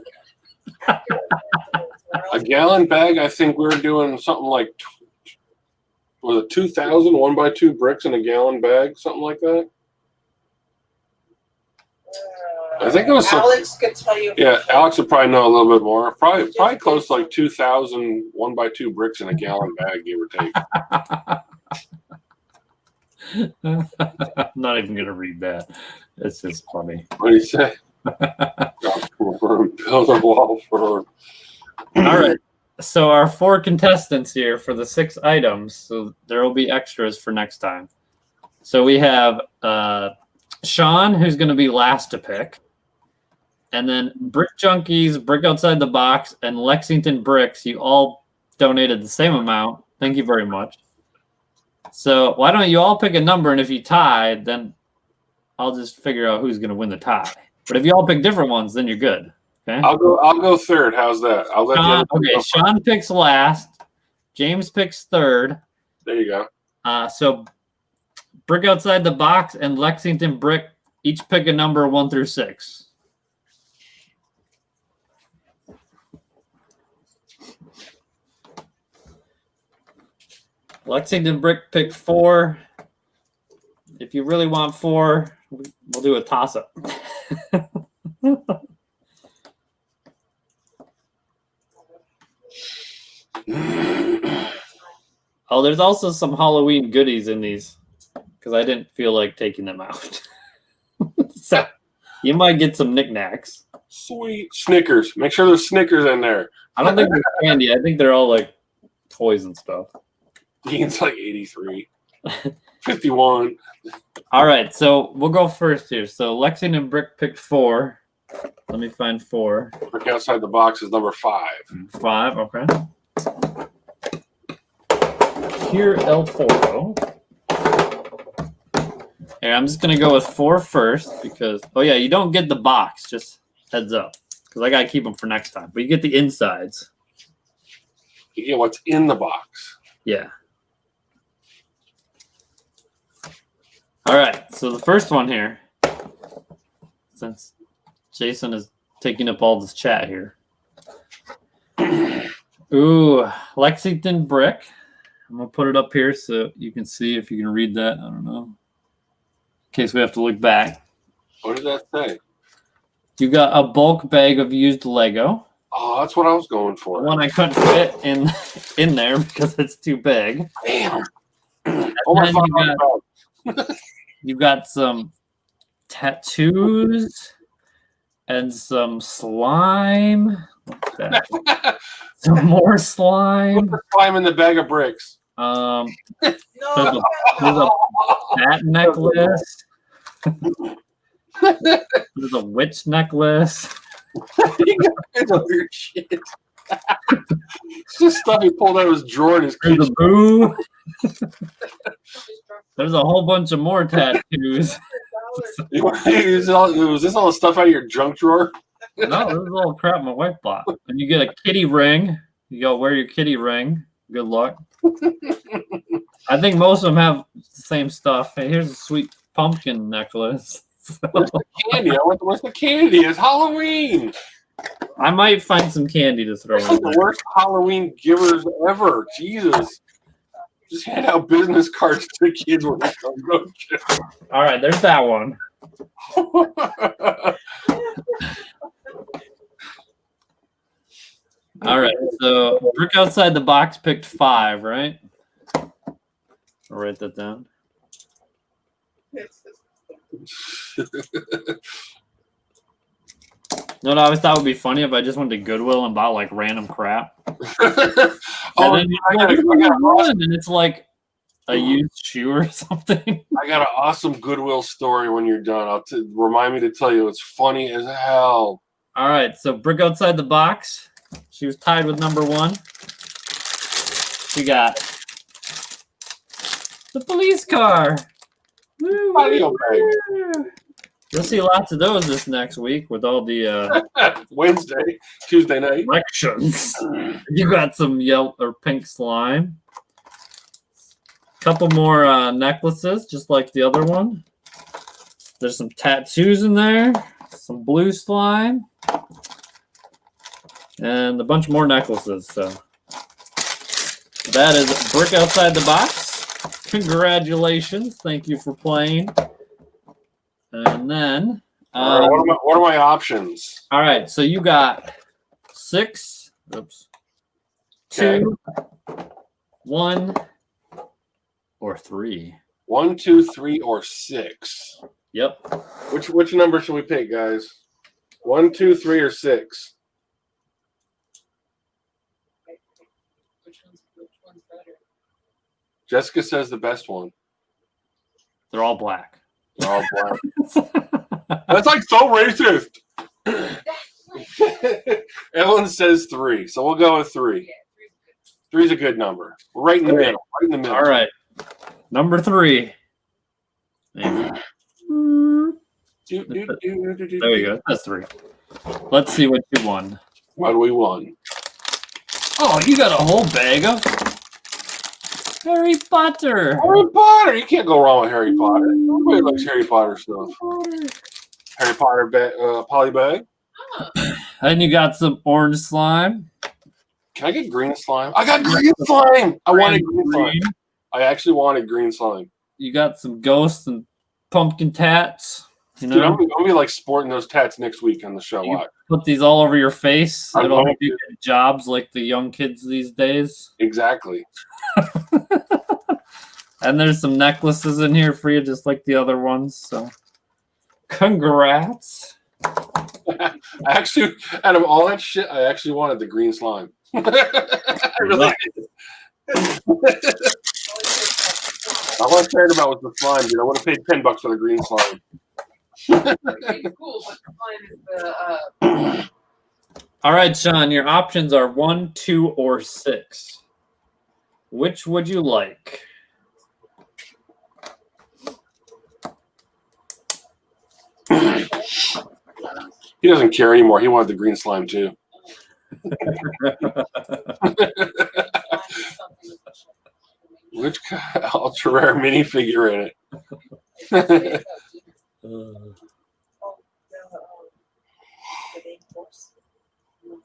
A gallon bag, I think we're doing something like, was it 2,000 1x2 bricks in a gallon bag, something like that? I think it was Alex could tell you. Yeah, Alex would probably know a little bit more. Probably close to like 2,000 1x2 bricks in a gallon bag, give or take. I'm not even going to read that. It's just funny. What do you say? Build a wall for. All right. So our 4 contestants here for the 6 items. So there will be extras for next time. So we have Sean, who's going to be last to pick. And then Brick Junkies, Brick Outside the Box, and Lexington Bricks, you all donated the same amount. Thank you very much. So why don't you all pick a number, and if you tie, then I'll just figure out who's going to win the tie. But if you all pick different ones, then you're good. Okay. I'll go third. How's that? I'll let Sean, okay. Sean picks last. James picks third. There you go. So Brick Outside the Box and Lexington Brick each pick a number 1 through 6. Lexington Brick picked 4. If you really want 4, we'll do a toss-up. Oh, there's also some Halloween goodies in these because I didn't feel like taking them out. So you might get some knickknacks. Sweet Snickers. Make sure there's Snickers in there. I don't think they're candy. I think they're all like toys and stuff. Dean's like 83. 51. All right, so we'll go first here. So Lexington Brick picked 4. Let me find 4. Brick Outside the Box is number 5. 5, okay. Here El Foro. Here, I'm just going to go with 4 first because, oh yeah, you don't get the box, just heads up. Because I got to keep them for next time. But you get the insides. You get what's in the box. Yeah. All right, so the first one here, since Jason is taking up all this chat here. Ooh, Lexington Brick. I'm going to put it up here so you can see if you can read that. I don't know. In case we have to look back. What did that say? You got a bulk bag of used Lego. Oh, that's what I was going for. One I couldn't fit in there because it's too big. Damn. You got some tattoos And some slime. What's that? Some more slime. Put the slime in the bag of bricks. No. There's a bat necklace. There's a witch necklace. Weird shit. It's just stuff he pulled out of his drawer in his There's kitchen. a boo. There's a whole bunch of more tattoos. Was this all the stuff out of your junk drawer? No, this is all crap my wife bought. And you get a kitty ring. You go wear your kitty ring. Good luck. I think most of them have the same stuff. Hey, here's a sweet pumpkin necklace. Where's the candy? Where's the candy? It's Halloween. I might find some candy to throw This is in the there. worst Halloween givers ever. Jesus. Just hand out business cards to kids when they come go trick. All right, there's that one. All right, so Brick Outside the Box picked 5, right? I'll write that down. No, I always thought it would be funny if I just went to Goodwill and bought like random crap. Oh, And then and it's like a used shoe or something. I got an awesome Goodwill story when you're done. Remind me to tell you. It's funny as hell. All right, so Brick Outside the Box. She was tied with number 1. She got the police car. Woo, Audio bag. woo. You'll see lots of those this next week with all the Tuesday night. elections. You got some yellow or pink slime. Couple more necklaces, just like the other one. There's some tattoos in there. Some blue slime. And a bunch more necklaces. So that is Brick Outside the Box. Congratulations. Thank you for playing. And then All right, what are my options? all right, so you got 6, oops, 2, 1, or 3. 1, 2, 3, or 6. Yep. Which number should we pick, guys? 1, 2, 3, or 6? Which one's better? Jessica says the best one. They're all black. They're all black. That's like so racist. Ellen says 3, so we'll go with 3. 3 is a good number. We're right in the middle. Right in the middle. All right. Number 3. There we go. That's 3. Let's see what you won. What do we won? Oh, you got a whole bag of Harry Potter. Harry Potter. You can't go wrong with Harry Potter. Nobody likes Harry Potter stuff. Harry Potter poly bag. And you got some orange slime. Can I get green slime? I got green slime. I wanted green slime. I actually wanted green slime. You got some ghosts and pumpkin tats. You know, Dude, I'm gonna be like sporting those tats next week on the show. You Watch. put these all over your face. I'm It'll going help you get jobs like the young kids these days. Exactly. And there's some necklaces in here for you, just like the other ones. So, congrats. Actually, out of all that shit, I actually wanted the green slime. I really did. All I cared about was the slime, dude. I would have paid $10 for the green slime. Cool, but mine is the All right, Sean, your options are 1, 2, or 6. Which would you like? He doesn't care anymore. He wanted the green slime too. Which ultra rare minifigure in it?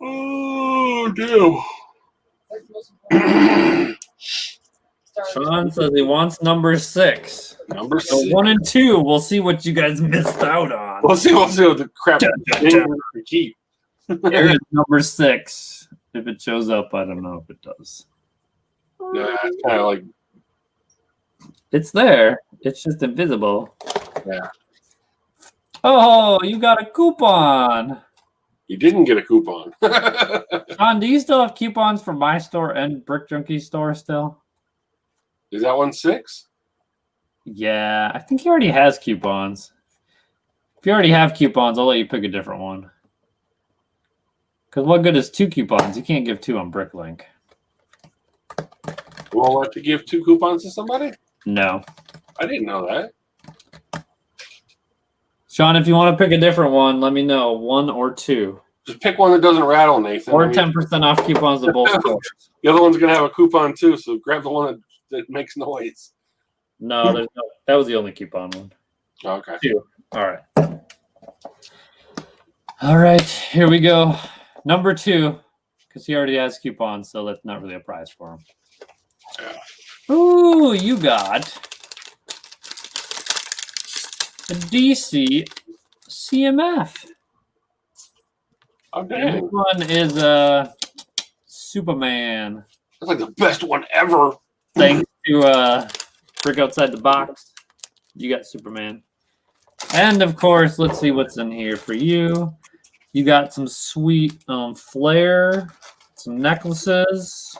Oh, damn. Sean says he wants number 6. Number So 6. 1 and 2, we'll see what you guys missed out on. We'll see what the crap Dun, dun, dun. we keep. Here's number 6. If it shows up, I don't know if it does. Yeah, it's kind of like, It's there. It's just invisible. yeah. Oh, you got a coupon. You didn't get a coupon. Sean, do you still have coupons for my store and Brick Junkie store still? Is that one 6? Yeah, I think he already has coupons. If you already have coupons, I'll let you pick a different one. Because what good is 2 coupons? You can't give 2 on Bricklink. You won't let you give 2 coupons to somebody? No. I didn't know that. Sean, if you want to pick a different one, let me know. 1 or 2. Just pick one that doesn't rattle, Nathan. Or 10% off coupons of both stores. The other one's going to have a coupon too, so grab the one that makes noise. No, there's no. That was the only coupon one. Okay. 2. All right. All right, here we go. Number 2, because he already has coupons, so that's not really a prize for him. Yeah. Ooh, you got a DC CMF. Oh, And dang. this one is Superman. That's like the best one ever. Thanks to Brick Outside the Box, you got Superman. And of course, let's see what's in here for you. You got some sweet flare, some necklaces,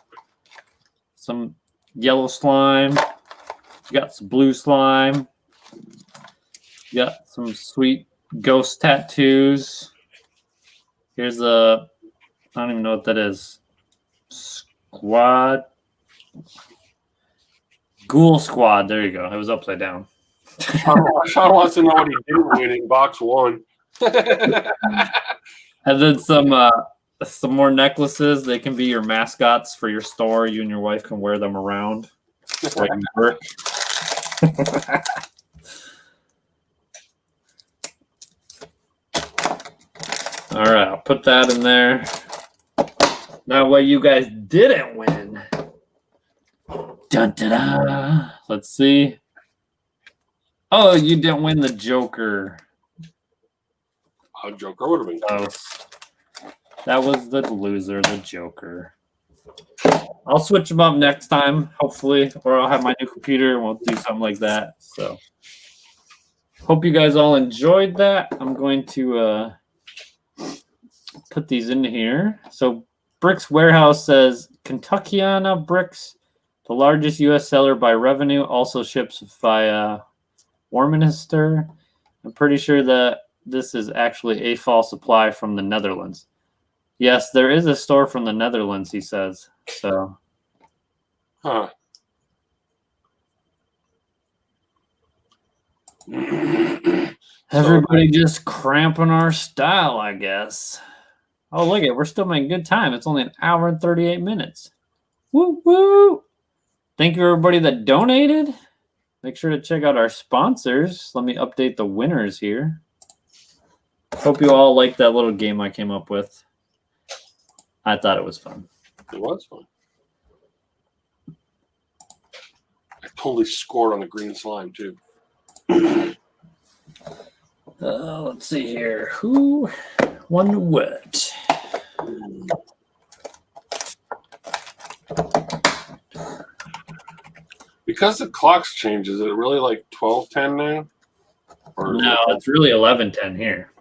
some yellow slime. You got some blue slime. You got some sweet ghost tattoos. Here's a, I don't even know what that is. Ghoul Squad. There you go. It was upside down. Sean wants to know what he didn't win in box 1. And then some more necklaces. They can be your mascots for your store. You and your wife can wear them around while you work. All right, I'll put that in there. Now, what you guys didn't win. Dun, da, da. Let's see. Oh, you didn't win the Joker. Oh, Joker would have been Close. That was the loser, the Joker. I'll switch them up next time, hopefully, or I'll have my new computer and we'll do something like that. So, hope you guys all enjoyed that. I'm going to put these in here. So, Bricks Warehouse says Kentuckiana Bricks, the largest U.S. seller by revenue, also ships via Warminster. I'm pretty sure that this is actually a false supply from the Netherlands. Yes, there is a store from the Netherlands, he says. So, Huh. everybody just cramping our style, I guess. Oh, look it, we're still making good time. It's only an hour and 38 minutes. Woo woo! Thank you everybody that donated. Make sure to check out our sponsors. Let me update the winners here. Hope you all liked that little game I came up with. I thought it was fun. It was fun. I totally scored on the green slime, too. Let's see here. Who won what? Because the clocks change, is it really like 12:10 now? Or No, it's really 11:10 here.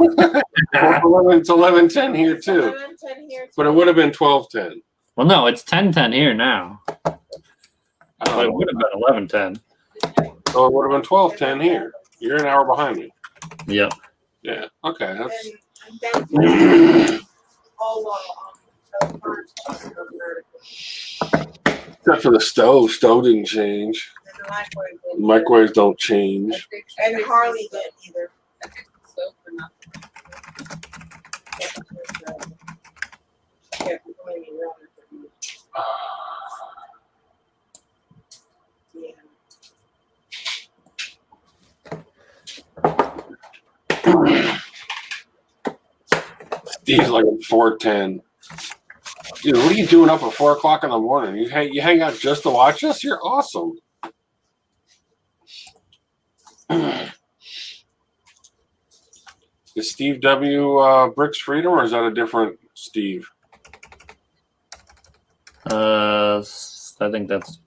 It's 11:10 here, too. 11:10 here, But it would have been 12:10. Well, no, it's 10:10 here now. But Oh, it would have been 11:10. so it would have been 12:10 here. You're an hour behind me. Yep. Yeah. Okay. That's. and that's all Except for the stove. Stove didn't change. Microwaves don't change. And Harley didn't either. Steve's like 4:10. Dude, what are you doing up at 4 o'clock in the morning? You hang out just to watch us? You're awesome. Is Steve W. Bricks Freedom, or is that a different Steve? I think that's,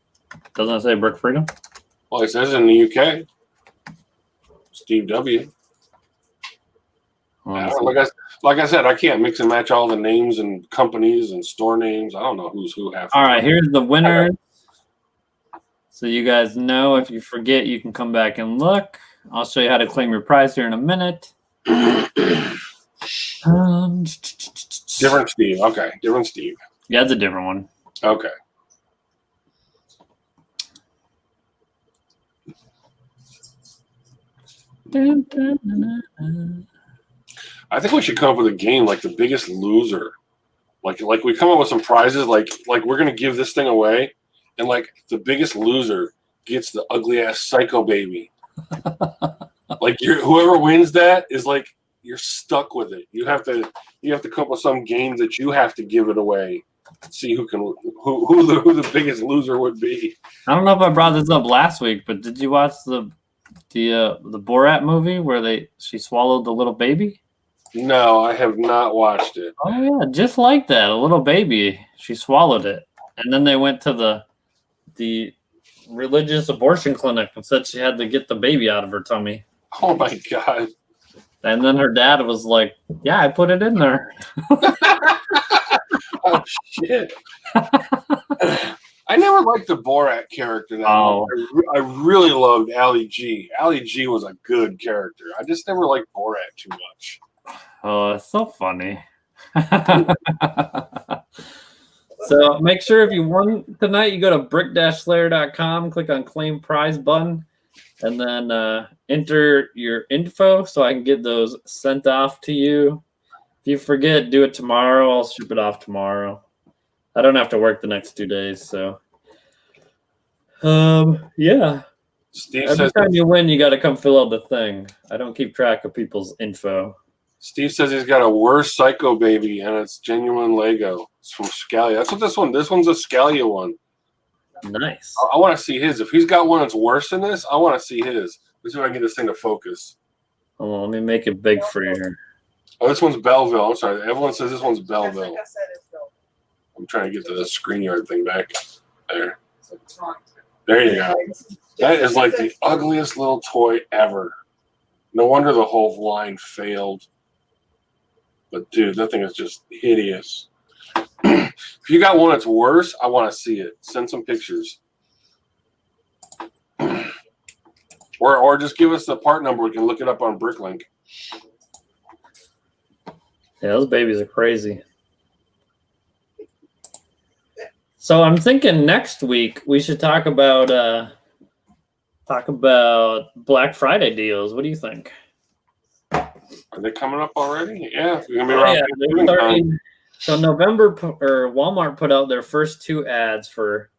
doesn't it say Brick Freedom? Well, it says in the UK. Steve W. Like I said, I can't mix and match all the names and companies and store names. I don't know who's who half. All right, here's the winners. So you guys know, if you forget, you can come back and look. I'll show you how to claim your prize here in a minute. Different Steve. Okay, different Steve. Yeah, it's a different one. Okay. I think we should come up with a game like The Biggest Loser. Like we come up with some prizes. Like we're gonna give this thing away, and like the biggest loser gets the ugly ass psycho baby. Like whoever wins that is like you're stuck with it. You have to come up with some game that you have to give it away. See who the biggest loser would be. I don't know if I brought this up last week, but did you watch the Borat movie where she swallowed the little baby? No, I have not watched it. Oh yeah, just like that, a little baby. She swallowed it, and then they went to the religious abortion clinic and said she had to get the baby out of her tummy. Oh my god! And then her dad was like, "Yeah, I put it in there." Oh shit! I never liked the Borat character that much. I really loved Ali G. Ali G was a good character. I just never liked Borat too much. Oh, it's so funny. So make sure if you won tonight, you go to brick-slayer.com, click on claim prize button, and then enter your info so I can get those sent off to you. If you forget, do it tomorrow. I'll ship it off tomorrow. I don't have to work the next 2 days, so yeah. Steve Every time you win, you got to come fill out the thing. I don't keep track of people's info. Steve says he's got a worse psycho baby, and it's genuine Lego. It's from Scalia. That's what this one. This one's a Scalia one. Nice. I want to see his. If he's got one that's worse than this, I want to see his. Let's see if I can get this thing to focus. Hold on, let me make it big for you here. Oh, this one's Belleville. I'm sorry. Everyone says this one's Belleville. I'm trying to get to the ScreenYard thing back there. There you go. That is like the ugliest little toy ever. No wonder the whole line failed. But dude, that thing is just hideous. If you got one that's worse, I want to see it. Send some pictures. Or just give us the part number. We can look it up on Bricklink. Yeah, those babies are crazy. So I'm thinking next week we should talk about Black Friday deals. What do you think? Are they coming up already? Yeah, it's gonna be around. They're starting. So Walmart put out their first 2 ads for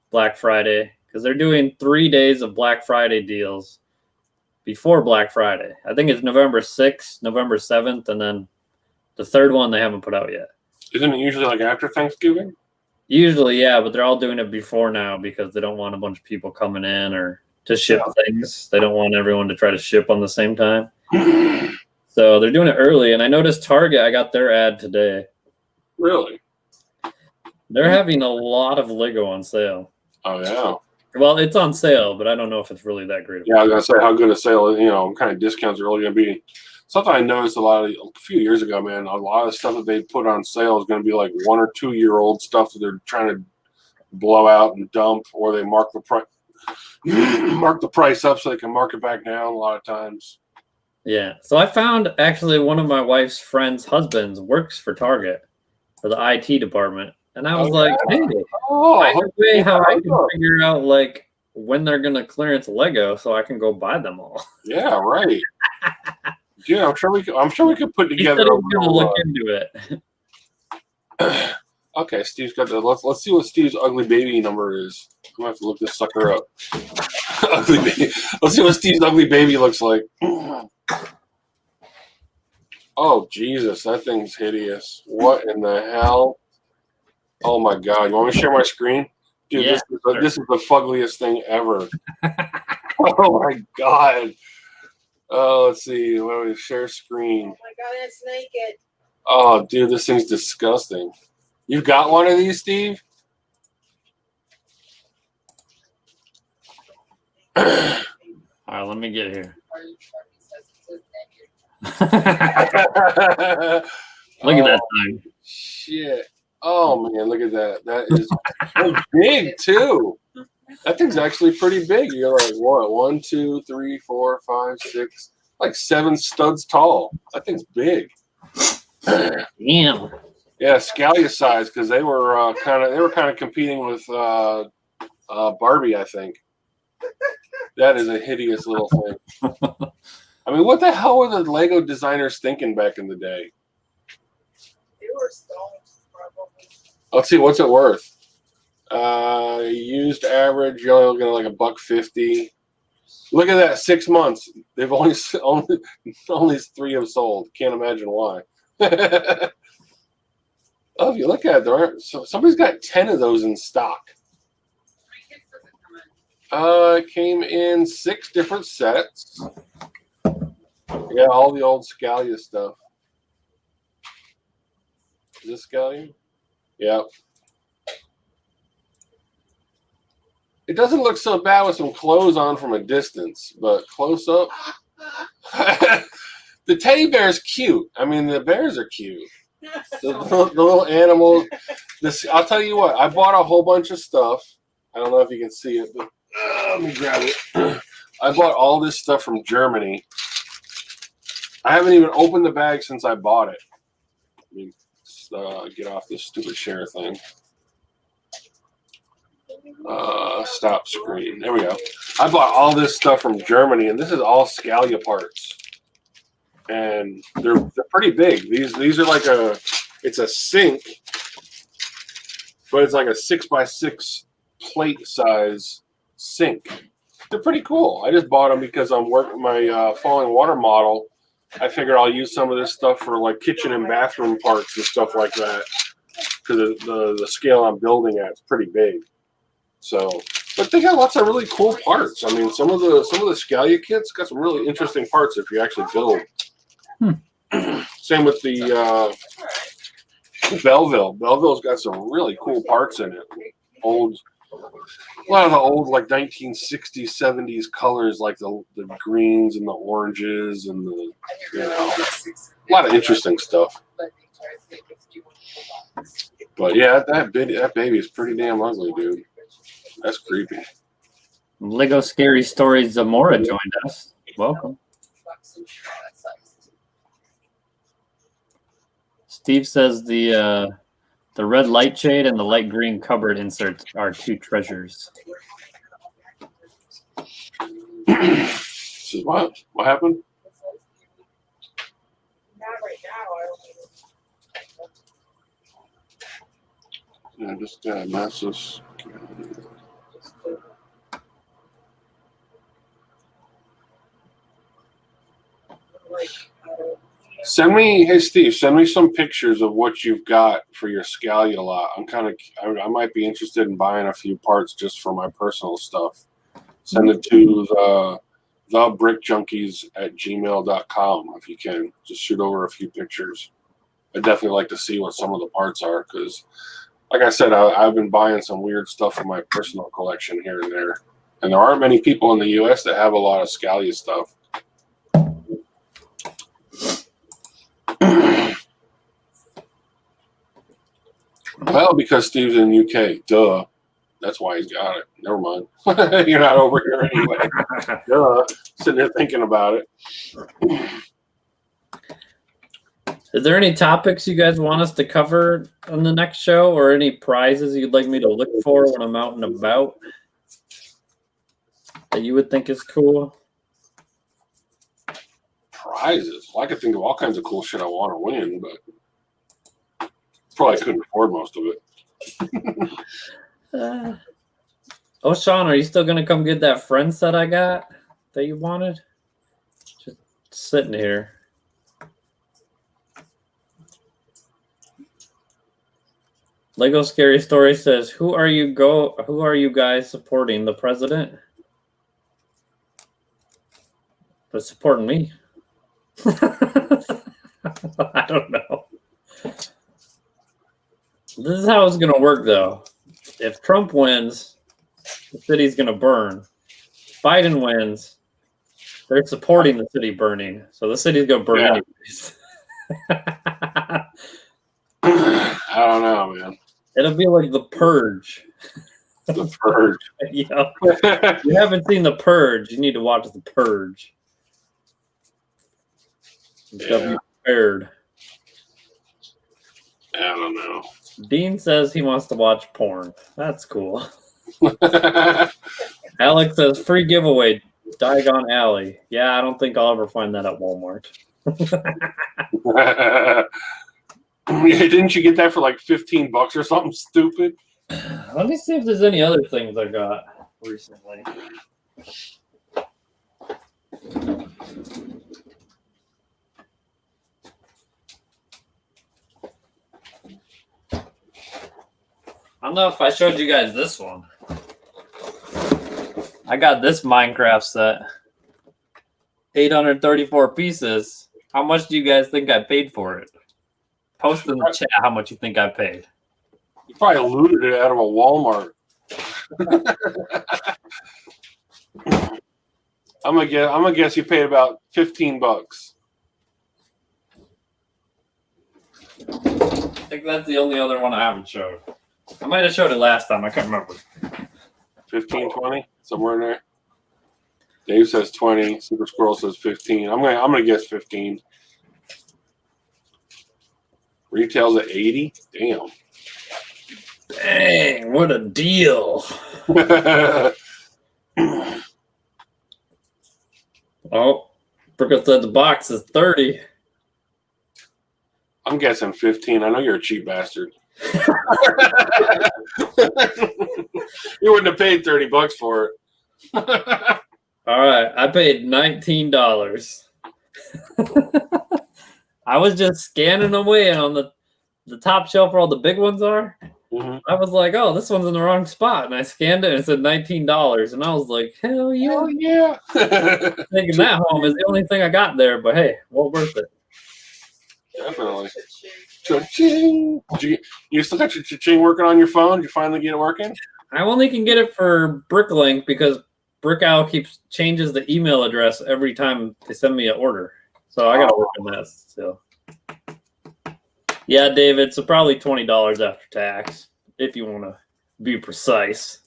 Black Friday because they're doing 3 days of Black Friday deals before Black Friday. I think it's November 6th, November 7th, and then the third one they haven't put out yet. Isn't it usually like after Thanksgiving? Usually, yeah, but they're all doing it before now because they don't want a bunch of people coming in or to ship things. They don't want everyone to try to ship on the same time. So they're doing it early, and I noticed Target, I got their ad today. Really? They're having a lot of Lego on sale. Oh, yeah. Well, it's on sale, but I don't know if it's really that great. Yeah, I was going to say how good a sale, what kind of discounts are really going to be. Something I noticed a few years ago, man, a lot of stuff that they put on sale is going to be like 1 or 2 year old stuff that they're trying to blow out and dump, or they mark the price up so they can mark it back down a lot of times. Yeah. So I found actually one of my wife's friend's husbands works for Target for the IT department. And I was like, hey, way how I can figure out like when they're going to clearance Lego so I can go buy them all. Yeah, right. Yeah, I'm sure we could put together. He said he was gonna look into it. Okay, Steve's got the. Let's see what Steve's ugly baby number is. I'm gonna have to look this sucker up. Ugly baby. Let's see what Steve's ugly baby looks like. Oh Jesus, that thing's hideous. What in the hell? Oh my God! You want me to share my screen? Dude, yeah, this is the fuggliest thing ever. Oh my God. Oh, let's see. What do we share screen? Oh my God, it's naked. Oh, dude, this thing's disgusting. You got one of these, Steve? All right, let me get here. Look at that thing. Shit. Oh man, look at that. That is so big too. That thing's actually pretty big. You're like what? 1, 2, 3, 4, 5, 6, like 7 studs tall. That thing's big. Damn. Yeah, Scalia size because they were kind of competing with Barbie, I think. That is a hideous little thing. I mean, what the hell were the Lego designers thinking back in the day? They were stones, probably. Let's see, what's it worth? Used average, you're looking at like $1.50. Look at that, 6 months. They've only 3 have sold. Can't imagine why. Oh, if you look at it, somebody's got 10 of those in stock. It came in 6 different sets. Yeah, all the old Scalia stuff. Is this Scalia? Yep. It doesn't look so bad with some clothes on from a distance, but close up. The teddy bear's cute. I mean, the bears are cute. The little animals. I'll tell you what. I bought a whole bunch of stuff. I don't know if you can see it, but let me grab it. I bought all this stuff from Germany. I haven't even opened the bag since I bought it. Let me get off this stupid share thing. Stop screen. There we go. I bought all this stuff from Germany, and this is all Scalia parts. And they're pretty big. These are like it's a sink, but it's like a 6x6 plate size sink. They're pretty cool. I just bought them because I'm working my falling water model. I figured I'll use some of this stuff for like kitchen and bathroom parts and stuff like that because the scale I'm building at is pretty big. So, but they got lots of really cool parts. I mean, some of the Scalia kits got some really interesting parts if you actually build. Same with the Belleville. Belleville's got some really cool parts in it. A lot of the old like 1960s, 70s colors, like the greens and the oranges and the a lot of interesting stuff. But yeah, that baby is pretty damn ugly, dude. That's creepy. Lego Scary Stories Zamora joined us. Welcome. Steve says the red light shade and the light green cupboard inserts are 2 treasures. What happened? Not right now. Yeah, just massive. Hey Steve, send me some pictures of what you've got for your Scalia lot. I might be interested in buying a few parts just for my personal stuff. Send it to thebrickjunkies@gmail.com if you can. Just shoot over a few pictures. I'd definitely like to see what some of the parts are because, like I said, I've been buying some weird stuff for my personal collection here and there. And there aren't many people in the U.S. that have a lot of Scalia stuff. Well, because Steve's in UK, duh. That's why he's got it. Never mind. You're not over here anyway. Duh. Sitting there thinking about it. Is there any topics you guys want us to cover on the next show, or any prizes you'd like me to look for when I'm out and about that you would think is cool? Prizes? Well, I could think of all kinds of cool shit I want to win, but probably couldn't afford most of it. Oh, Sean, are you still going to come get that friend set I got that you wanted? Just sitting here. Lego Scary Story says, "Who are you guys supporting? The president?" But supporting me. I don't know. This is how it's going to work, though. If Trump wins, the city's going to burn. If Biden wins, They're supporting the city burning, so the city's gonna burn anyways. I don't know, man. It'll be like the Purge. The Purge. Yeah. If you haven't seen the Purge, you need to watch the Purge. Yeah. Prepared. I don't know. Dean says he wants to watch porn. That's cool. Alex says free giveaway. Diagon Alley. Yeah, I don't think I'll ever find that at Walmart. Yeah, didn't you get that for like $15 or something stupid? Let me see if there's any other things I got recently. I don't know if I showed you guys this one. I got this Minecraft set. 834 pieces. How much do you guys think I paid for it? Post in the chat how much you think I paid. You probably looted it out of a Walmart. I'm gonna guess you paid about $15. I think that's the only other one I haven't showed. I might have showed it last time. I can't remember. 15, 20, somewhere in there. Dave says 20. Super Squirrel says 15. I'm gonna guess 15. Retails at 80. Damn. Dang, what a deal. Oh, Brickle said the box is 30. I'm guessing 15. I know you're a cheap bastard. You wouldn't have paid $30 for it. All right, I paid $19. I was just scanning away on the top shelf where all the big ones are. Mm-hmm. I was like, oh, this one's in the wrong spot. And I scanned it and it said $19. And I was like, hell yeah. Oh, yeah. Taking that home is the only thing I got there, but hey, well worth it. Definitely. Cha-ching. You still got your cha-ching working on your phone? Did you finally get it working? I only can get it for Bricklink because Brickowl changes the email address every time they send me an order. So I got to work on that still. Yeah, David, so probably $20 after tax, if you want to be precise.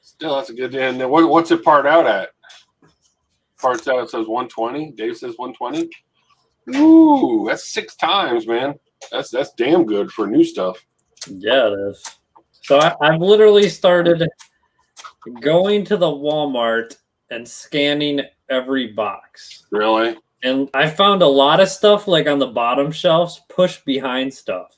Still, that's a good deal. And then what's it part out at? Parts out, it says 120. Dave says 120. Ooh, that's 6 times, man. That's damn good for new stuff. Yeah, it is. So I've literally started going to the Walmart and scanning every box. Really? And I found a lot of stuff like on the bottom shelves pushed behind stuff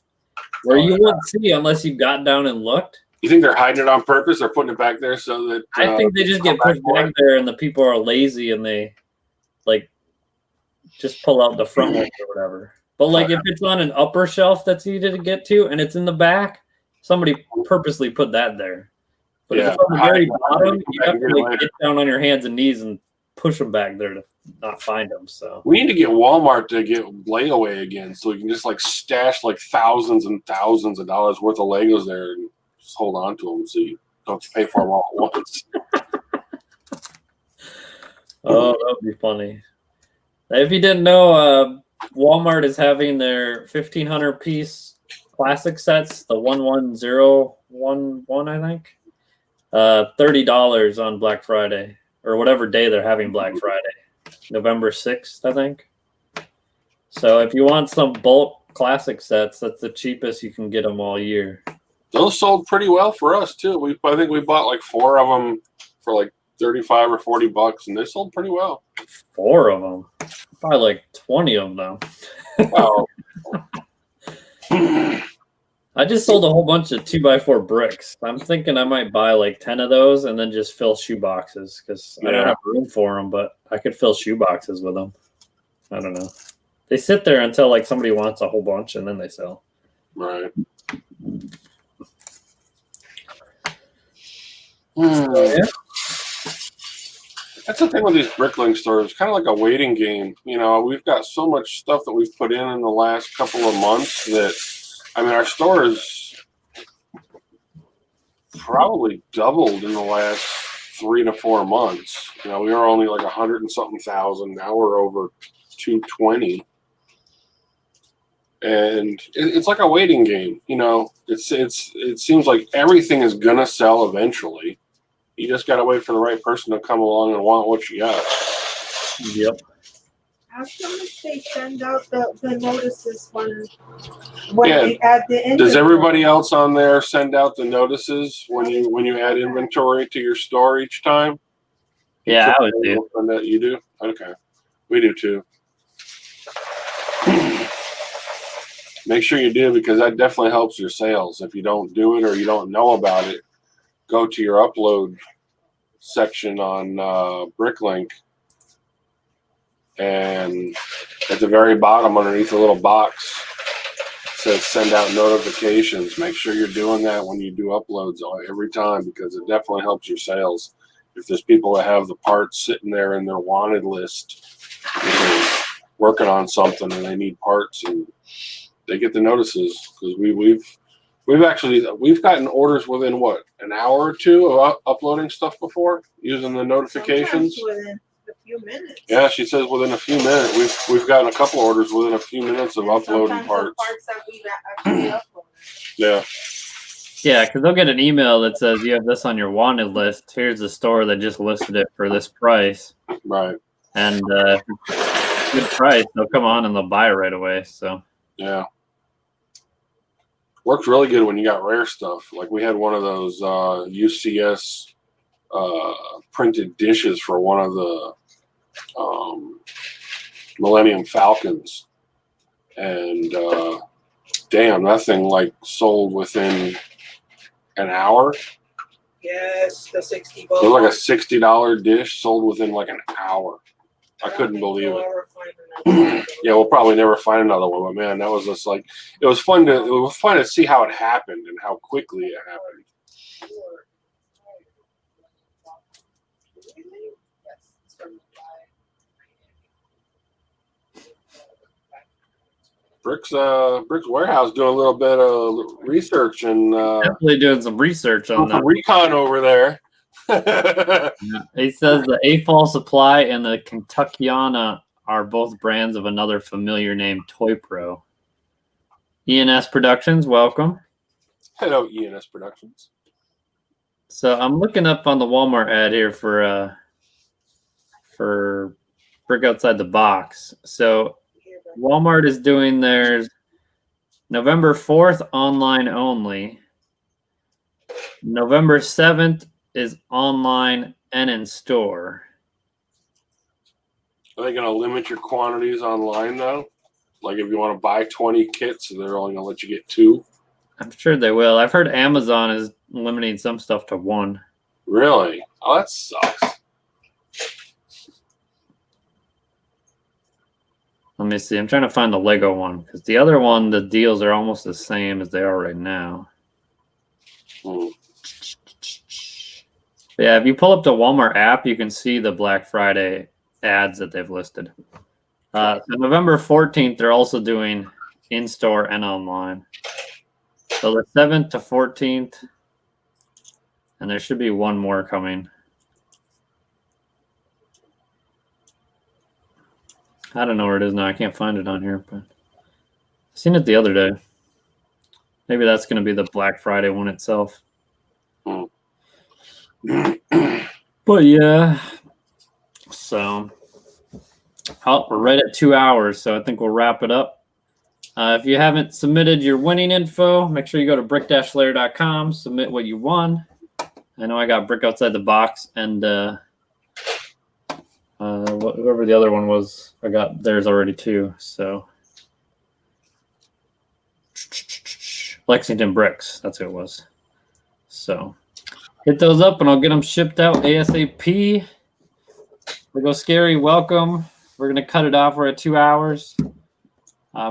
where you wouldn't see unless you got down and looked. You think they're hiding it on purpose or putting it back there so that I think they just get pushed back there and the people are lazy and they like just pull out the front ones or whatever. But like if it's on an upper shelf that's easy to get to and it's in the back, somebody purposely put that there. But if it's on the very bottom, you have to like get down on your hands and knees and push them back there to not find them. So we need to get Walmart to get layaway again so we can just like stash like thousands and thousands of dollars worth of Legos there and just hold on to them so you don't have to pay for them all at once. Oh, that would be funny. If you didn't know, Walmart is having their 1,500 piece classic sets, the 11011, I think. $30 on Black Friday or whatever day they're having Black Friday. November 6th, I think. So if you want some bulk classic sets, that's the cheapest you can get them all year. Those sold pretty well for us too. I think we bought like 4 of them for like $35 or $40, and they sold pretty well. 4 of them, probably like 20 of them. Wow. I just sold a whole bunch of 2x4 bricks. I'm thinking I might buy like 10 of those and then just fill shoe boxes because I don't have room for them, but I could fill shoe boxes with them. I don't know. They sit there until like somebody wants a whole bunch and then they sell. Right. So, yeah. That's the thing with these Bricklink stores. It's kind of like a waiting game. You know, we've got so much stuff that we've put in the last couple of months that, I mean, our store is probably doubled in the last 3 to 4 months. You know, we were only like 100 and something thousand. Now we're over 220. And it's like a waiting game. You know, it seems like everything is gonna sell eventually. You just gotta wait for the right person to come along and want what you got. Yep. How come they send out the notices when Yeah. they add the inventory? Does everybody else on there send out the notices when you add inventory to your store each time? Yeah, I would do. You do? Okay. We do too. Make sure you do, because that definitely helps your sales. If you don't do it or you don't know about it, go to your upload section on Bricklink, and at the very bottom underneath the little box it says send out notifications. Make sure you're doing that when you do uploads every time, because it definitely helps your sales. If there's people that have the parts sitting there in their wanted list, they're working on something and they need parts, and they get the notices, because we've gotten orders within what, an hour or two of uploading stuff before using the notifications. Sometimes within a few minutes. Yeah, she says within a few minutes. We've gotten a couple orders within a few minutes of uploading parts. The parts that we've actually uploaded. Yeah. Yeah, because they'll get an email that says you have this on your wanted list. Here's the store that just listed it for this price. Right. And if it's a good price, they'll come on and they'll buy it right away. So Yeah. Works really good when you got rare stuff. Like we had one of those UCS printed dishes for one of the Millennium Falcons, and damn, that thing like sold within an hour. Yes, the 60 It was like a $60 dish sold within like an hour. I couldn't believe it. Yeah, we'll probably never find another one, but man, that was just like, it was fun to see how it happened and how quickly it happened. Brick's warehouse doing a little bit of research and definitely doing some research on that. recon over there. He says the AFOL Supply and the Kentuckiana are both brands of another familiar name, Toy Pro. ENS Productions, welcome. Hello, ENS Productions. So I'm looking up on the Walmart ad here for Brick Outside the Box. So Walmart is doing theirs November 4th online only. November 7th is online and in store. Are they going to limit your quantities online though? Like if you want to buy 20 kits, they're only going to let you get 2? I'm sure they will. I've heard Amazon is limiting some stuff to 1. Really? Oh, that sucks. Let me see. I'm trying to find the Lego one because the other one, the deals are almost the same as they are right now. Yeah, if you pull up the Walmart app, you can see the Black Friday ads that they've listed. So November 14th, they're also doing in-store and online. So the 7th to 14th, and there should be one more coming. I don't know where it is now. I can't find it on here, but I seen it the other day. Maybe that's going to be the Black Friday one itself. But yeah, so we're right at 2 hours, so I think we'll wrap it up. If you haven't submitted your winning info, make sure you go to brick-layer.com, submit what you won. I know I got Brick Outside the Box, and whoever the other one was, I got theirs already too. So Lexington Bricks, that's who it was. So hit those up and I'll get them shipped out ASAP. We go Scary, welcome. We're going to cut it off. We're at 2 hours.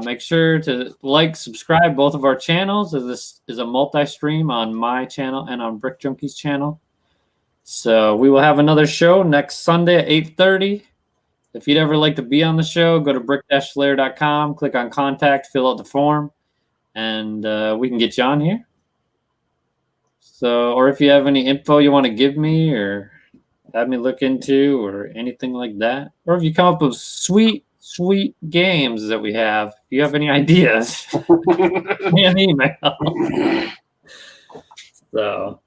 Make sure to like, subscribe both of our channels, as this is a multi-stream on my channel and on Brick Junkies channel. So we will have another show next Sunday at 8:30. If you'd ever like to be on the show, go to brick-layer.com, click on contact, fill out the form, and we can get you on here. So, or if you have any info you want to give me or have me look into or anything like that. Or if you come up with sweet games that we have, if you have any ideas, send me an email. So,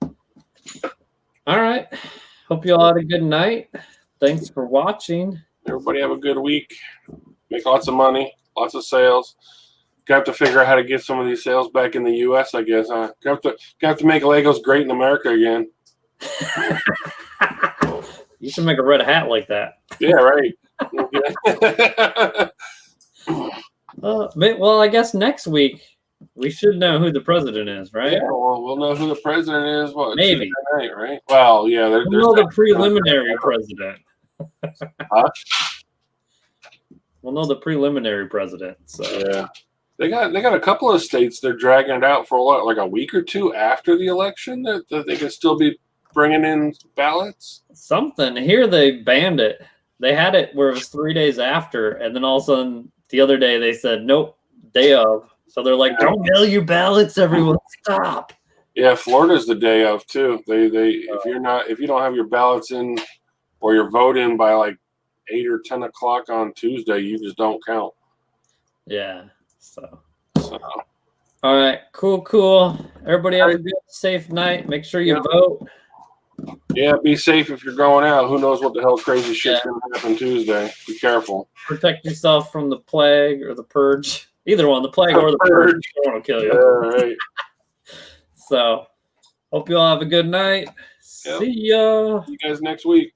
all right. Hope you all had a good night. Thanks for watching. Everybody have a good week. Make lots of money, lots of sales. Got to figure out how to get some of these sales back in the U.S., I guess, huh? Got to make Legos great in America again. You should make a red hat like that. Yeah, right. Well, I guess next week we should know who the president is, right? Yeah, well, we'll know who the president is. What? Maybe. Tuesday night, right? Well, yeah. We'll know the preliminary president. Huh? We'll know the preliminary president. So yeah, they got a couple of states they're dragging it out for what, like a week or two after the election that they can still be bringing in ballots. Something here they banned it. They had it where it was 3 days after, and then all of a sudden the other day they said nope, day of. So they're like, don't mail your ballots, everyone, stop. Yeah, Florida's the day of too. They if you don't have your ballots in or your vote in by like 8 or 10 o'clock on Tuesday, you just don't count. Yeah. So. All right. Cool. Everybody have a good, safe night. Make sure you vote. Yeah, be safe if you're going out. Who knows what the hell crazy shit's going to happen Tuesday. Be careful. Protect yourself from the plague or the purge. Either one, the plague or the purge. Don't want to kill you. Yeah, right. So, hope you all have a good night. Yep. See ya. See you guys next week.